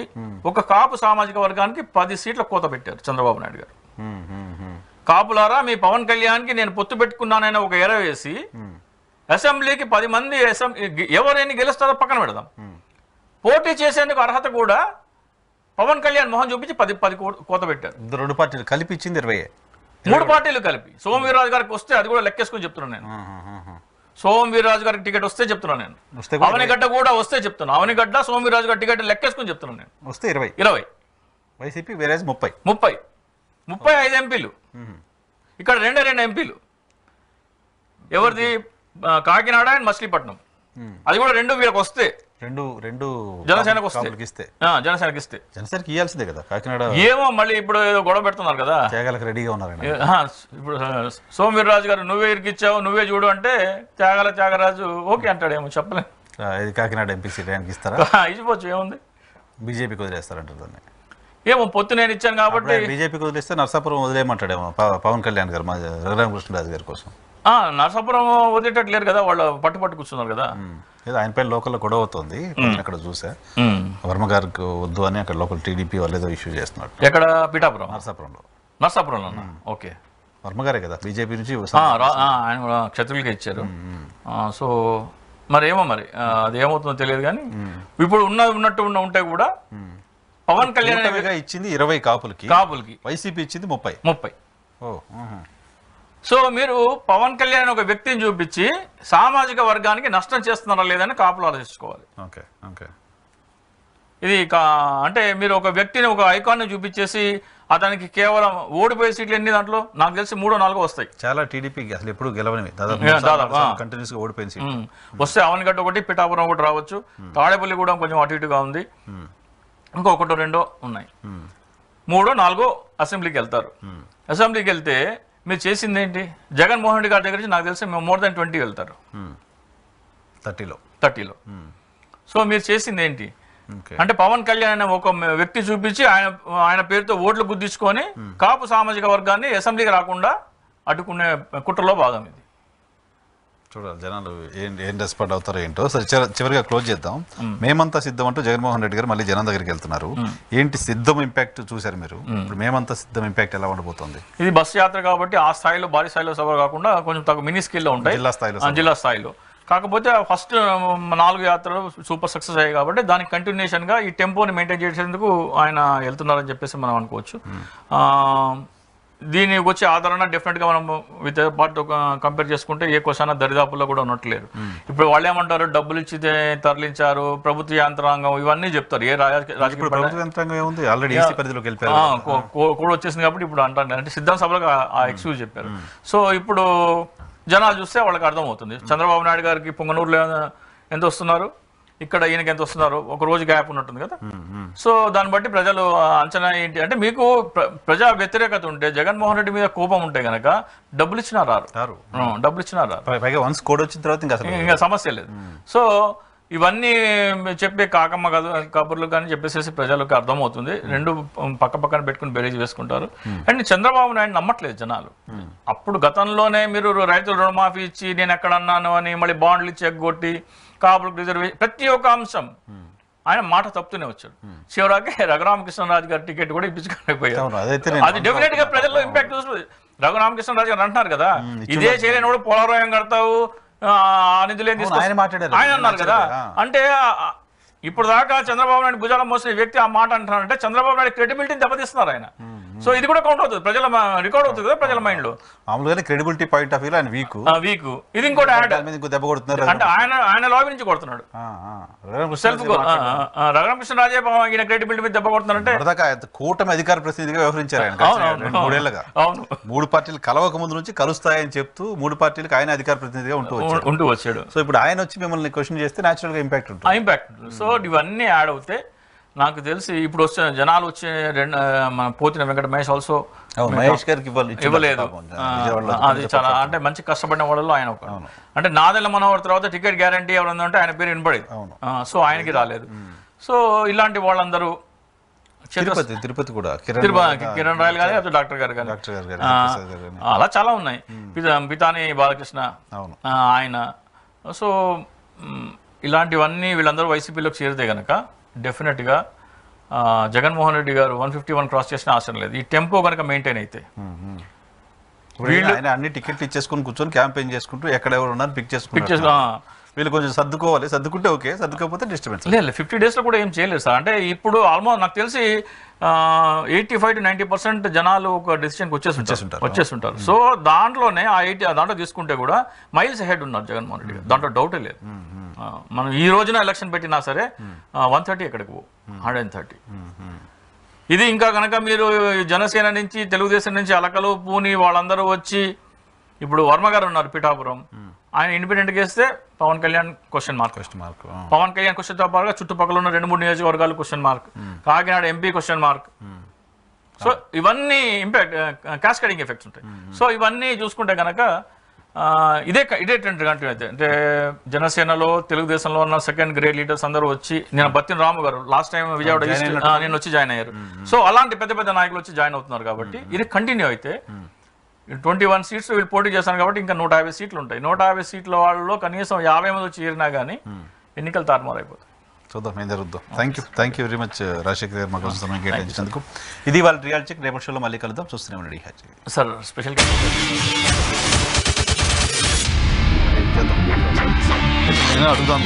ఒక కాపు సామాజిక వర్గానికి 10 సీట్ల కోత పెట్టారు చంద్రబాబు నాయుడు గారు. కాపులారా మీ పవన్ కళ్యాణ్కి నేను పొత్తు పెట్టుకున్నానైనా ఒక ఎర వేసి అసెంబ్లీకి 10 మంది ఎవరైనా గెలుస్తారో పక్కన పెడదాం, పోటీ చేసేందుకు అర్హత కూడా పవన్ కళ్యాణ్ మొహం చూపించి 10 కోత పెట్టారు. 2 పార్టీలు కలిపి ఇచ్చింది 20. 3 పార్టీలు కలిపి సోమవీర్రాజు గారికి వస్తే అది కూడా లెక్కేసుకొని చెప్తున్నాను నేను. సోమవీర్రాజు గారికి టికెట్ వస్తే చెప్తున్నాను నేను. అవనిగడ్డ కూడా వస్తే చెప్తున్నాను. అవనిగడ్డ సోమవీర్రాజు గారి టికెట్ లెక్కేసుకొని చెప్తున్నాను నేను. వస్తే 20 వైసీపీ వేరే 35 ఎంపీలు. ఇక్కడ 2 ఎంపీలు ఎవరిది? కాకినాడ అండ్ మచిలీపట్నం. అది కూడా 2 వీళ్ళకి వస్తే జనసేనకు వస్తే జనసేనకి ఇస్తే జనసేనకి ఇవ్వాల్సిందే కదా. కాకినాడ ఏమో మళ్ళీ ఇప్పుడు ఏదో గొడవ పెడుతున్నారు కదా, త్యాగాలకు రెడీగా ఉన్నారు. ఇప్పుడు సోమవీర్రాజు గారు నువ్వే ఇరికిచ్చావు నువ్వే చూడు అంటే త్యాగరాజు ఓకే అంటాడేమో చెప్పలే. కాకినాడ ఎంపీ సీట్ ఆయనకి ఇస్తారా? ఇచ్చిపోవచ్చు, ఏముంది. బీజేపీకి వదిలేస్తారంటారు దాన్ని. ఏమో పొత్తు నేను ఇచ్చాను కాబట్టి బీజేపీకి వదిలేస్తే నర్సాపురం వదిలేయమంటాడేమో పవన్ కళ్యాణ్ గారు, మా రఘురామకృష్ణరాజు గారి కోసం. నరసాపురం వదిలేటట్లేరు కదా, వాళ్ళు పట్టు కూర్చున్నారు కదా. ఆయన పైన లోకల్లో గొడవ అవుతుంది అక్కడ చూసా. వర్మ గారికి వద్దు అని అక్కడ లోకల్ టీడీపీ వాళ్ళు ఏదో ఇష్యూ చేస్తున్నారు. ఎక్కడ? పిఠాపురం, నర్సాపురంలో. ఓకే, వర్మ గారే కదా బీజేపీ నుంచి ఆయన కూడా క్షత్రులకి ఇచ్చారు. సో మరి ఏమో మరి అది ఏమవుతుందో తెలియదు. కానీ ఇప్పుడు ఉన్నట్టు ఉంటే కూడా పవన్ కళ్యాణ్ ఇచ్చింది 20 కాపులకి, వైసీపీ ఇచ్చింది 30. సో మీరు పవన్ కళ్యాణ్ ఒక వ్యక్తిని చూపించి సామాజిక వర్గానికి నష్టం చేస్తున్నారా లేదని కాపులు ఆలోచించుకోవాలి. ఇది అంటే మీరు ఒక వ్యక్తిని ఒక ఐకాన్ని చూపించేసి అతనికి కేవలం ఓడిపోయే సీట్లు ఎన్ని దాంట్లో నాకు తెలిసి 3-4 వస్తాయి. చాలా టీడీపీకి అసలు ఎప్పుడు గెలవనివి, దాదాపు కంటిన్యూస్ గా ఓడిపోయిన సీట్లు వస్తే అవనిగడ్డ ఒకటి, పిఠాపురం ఒకటి రావచ్చు, తాడేపల్లి కూడా కొంచెం అటు ఇటుగా ఉంది, ఇంకొకటో 2 ఉన్నాయి, 3-4 అసెంబ్లీకి వెళ్తారు. అసెంబ్లీకి వెళ్తే మీరు చేసింది ఏంటి? జగన్మోహన్ రెడ్డి గారి దగ్గర నుంచి నాకు తెలిసి మేము మోర్ దాన్ 20 వెళ్తారు 30లో. సో మీరు చేసింది ఏంటి అంటే పవన్ కళ్యాణ్ అనే ఒక వ్యక్తి చూపించి ఆయన పేరుతో ఓట్లు గుద్దించుకొని కాపు సామాజిక వర్గాన్ని అసెంబ్లీకి రాకుండా అడ్డుకునే కుట్రలో భాగం ఇది. చూడాలి జనాలు ఏం రెస్పాండ్ అవుతారో ఏంటో. సరే చివరిగా క్లోజ్ చేద్దాం. మేమంతా సిద్ధం అంటూ జగన్మోహన్ రెడ్డి గారు మళ్ళీ జనం దగ్గరికి వెళ్తున్నారు. ఏంటి సిద్ధం ఇంపాక్ట్ చూశారు మీరు? ఇప్పుడు మేమంతా సిద్ధం ఇంపాక్ట్ ఎలా ఉండబోతుంది? ఇది బస్సు యాత్ర కాబట్టి ఆ స్థాయిలో భారీ స్థాయిలో సభ కాకుండా కొంచెం తక్కువ మినీ స్కేల్లో ఉంటాయి, జిల్లా స్థాయిలో. కాకపోతే ఫస్ట్ 4 యాత్రలు సూపర్ సక్సెస్ అయ్యాయి కాబట్టి దానికి కంటిన్యూషన్గా ఈ టెంపోని మెయింటైన్ చేసేందుకు ఆయన వెళ్తున్నారని చెప్పేసి మనం అనుకోవచ్చు. దీనికి వచ్చే ఆదరణ డెఫినెట్గా మనం విత్ పార్ట్ కంపేర్ చేసుకుంటే ఏ క్వశ్చన్ దరిదాపుల్లో కూడా ఉన్నట్లేరు. ఇప్పుడు వాళ్ళు ఏమంటారు, డబ్బులు ఇచ్చి తరలించారు, ప్రభుత్వ యంత్రాంగం ఇవన్నీ చెప్తారు. ఏ రాజకీయ కూడా వచ్చేసింది కాబట్టి ఇప్పుడు అంటారు అంటే సిద్ధం సభలకు ఆ ఎక్స్క్యూజ్ చెప్పారు. సో ఇప్పుడు జనాలు చూస్తే వాళ్ళకి అర్థమవుతుంది. చంద్రబాబు నాయుడు గారికి పొంగనూరులో ఎంత వస్తున్నారు, ఇక్కడ ఈయనకి ఎంత వస్తున్నారు, ఒక రోజు గ్యాప్ ఉన్నట్టుంది కదా. సో దాన్ని బట్టి ప్రజలు అంచనా ఏంటి అంటే మీకు ప్రజా వ్యతిరేకత ఉంటే, జగన్మోహన్ రెడ్డి మీద కోపం ఉంటే గనక డబ్బులు ఇచ్చినా రారు, ఇంకా సమస్య లేదు. సో ఇవన్నీ చెప్పే కాకమ్మ కబుర్లు కానీ చెప్పేసేసి ప్రజలకు అర్థమవుతుంది. రెండు పక్క పక్కన పెట్టుకుని బేరీజ్ వేసుకుంటారు. అండ్ చంద్రబాబు నాయుడు నమ్మట్లేదు జనాలు. అప్పుడు గతంలోనే మీరు రైతులు రుణమాఫీ ఇచ్చి నేను ఎక్కడ అన్నాను అని మళ్ళీ బాండ్లు ఇచ్చి ఎగ్గొట్టి కాపులకు రిజర్వేషన్ ప్రతి ఒక్క అంశం ఆయన మాట తప్పుతూనే వచ్చాడు. చివరికి రఘురామకృష్ణరాజు గారి టికెట్ కూడా ఇప్పించుకోలేకపోయారు. అది డెఫినెట్ గా ప్రజల్లో ఇంపాక్ట్ చూస్తుంది. రఘురామకృష్ణరాజు గారు అంటున్నారు కదా, ఇదే చేయలేని కూడా పోలవరం కడతావు నిధులేం తీసుకొచ్చి ఆయన అన్నారు కదా. అంటే ఇప్పుడు దాకా చంద్రబాబు నాయుడు భుజాల మోసిన వ్యక్తి ఆ మాట అంటున్నారంటే చంద్రబాబు నాయుడు క్రెడిబిలిటీని దెబ్బతీస్తున్నారు ఆయన. సో ఇది కూడా కౌంట్ అవుతుంది, ప్రజల రికార్డ్ అవుతుంది కదా ప్రజల మైండ్ లో. మామూలుగా క్రెడిబిలిటీ పాయింట్ ఆఫ్ వ్యూ ఆయన వీక్. ఇది ఇంకోటి దెబ్బ కొడుతున్నారు అంటే ఆయన లాబీ నుంచి కొడుతున్నాడు. సెల్ఫ్ రఘురామకృష్ణరాజే ఈయన క్రెడిబిలిటీ మీద దెబ్బ కొడుతున్నారంటే కూటమి అధికార ప్రతినిధిగా వ్యవహరించారు ఆయన 3 ఏళ్లుగా. 3 పార్టీలు కలవక ముందు నుంచి కలుస్తాయని చెప్తూ 3 పార్టీలకు ఆయన అధికార ప్రతినిధిగా ఉంటూ వచ్చాడు. సో ఇప్పుడు ఆయన వచ్చి మిమ్మల్ని క్వశ్చన్ చేస్తే న్యాచురల్ గా ఇంపాక్ట్ ఉంటుంది. సో ఇవన్నీ యాడ్ అవుతే నాకు తెలిసి ఇప్పుడు వచ్చే జనాలు వచ్చే మన పోతిన వెంకట మహేష్ ఆల్సో మహేష్ గారికి ఇవ్వలేదు. అది చాలా అంటే మంచి కష్టపడిన వాళ్ళలో ఆయన ఒక. అంటే నాదెల్ల మనోహర్ తర్వాత టికెట్ గ్యారంటీ ఎవరైనా ఉంటే ఆయన పేరు వినపడేది. సో ఆయనకి రాలేదు. సో ఇలాంటి వాళ్ళందరూ తిరుపతి కూడా కిరణ్ రాయల్ గారు లేకపోతే డాక్టర్ గారు కానీ అలా చాలా ఉన్నాయి. పితాని బాలకృష్ణ ఆయన. సో ఇలాంటివన్నీ వీళ్ళందరూ వైసీపీలోకి చేరితే కనుక డెఫినెట్గా జగన్మోహన్ రెడ్డి గారు 151 క్రాస్ చేసిన అవసరం లేదు. ఈ టెంపో కనుక మెయింటైన్ అయితే ఆయన అన్ని టికెట్లు ఇచ్చేసుకుని కూర్చొని క్యాంపెయిన్ చేసుకుంటూ ఎక్కడ ఎవరు ఉన్నారు పిక్ చేసుకుంటూ వీళ్ళు కొంచెం సర్దుకోవాలి. సర్దుకుంటే ఓకే, సర్దుకోకపోతే డిస్టర్బెన్స్. లేదు 50 days లో కూడా ఏం చేయలేదు సార్. అంటే ఇప్పుడు ఆల్మోస్ట్ నాకు తెలిసి 85 to 90% జనాలు ఒక డెసిషన్కి వచ్చేస్తుంటారు. సో దాంట్లోనే దాంట్లో తీసుకుంటే కూడా మైల్స్ హెడ్ ఉన్నారు జగన్మోహన్ రెడ్డి గారు, దాంట్లో డౌటే లేదు. మనం ఈ రోజున ఎలక్షన్ పెట్టినా సరే 130 ఎక్కడికి 130. ఇది ఇంకా కనుక మీరు జనసేన నుంచి తెలుగుదేశం నుంచి అలకలు పూని వాళ్ళందరూ వచ్చి ఇప్పుడు వర్మ గారు ఉన్నారు పిఠాపురం, ఆయన ఇండిపెండెంట్గా వేస్తే పవన్ కళ్యాణ్ క్వశ్చన్ మార్క్. పవన్ కళ్యాణ్ క్వశ్చన్తో పాటుగా చుట్టుపక్కల ఉన్న 2-3 నియోజకవర్గాలు question mark, Kakinada MP question mark. So ఇవన్నీ ఇంపాక్ట్ క్యాస్కేడింగ్ ఎఫెక్ట్స్ ఉంటాయి. సో ఇవన్నీ చూసుకుంటే కనుక ఇదే ట్రెండ్ కంటిన్యూ అయితే అంటే జనసేనలో తెలుగుదేశంలో ఉన్న సెకండ్ గ్రేడ్ లీడర్స్ అందరూ వచ్చి నేను బత్తిన రాము గారు లాస్ట్ టైం విజయవాడ నేను వచ్చి జాయిన్ అయ్యారు. సో అలాంటి పెద్ద పెద్ద నాయకులు వచ్చి జాయిన్ అవుతున్నారు కాబట్టి ఇది కంటిన్యూ అయితే 21 seats వీళ్ళు పోటీ చేస్తాను కాబట్టి ఇంకా 150 seats ఉంటాయి. 150 seats వాళ్ళలో కనీసం 50 మంది వచ్చి చేరినా కానీ ఎన్నికలు తారుమారు అయిపోతాయి. చూద్దాం ఏం జరుగుతుందో. Thank you very much Rajasekhar గారు మాకు సమయం కేటాయించినందుకు. ఇది వాళ్ళ రియల్ చెక్. రేపటి షోలో మళ్ళీ కలుద్దాం. చూస్తూనే ఉండండి సార్. స్పెషల్ అడుగుదాం.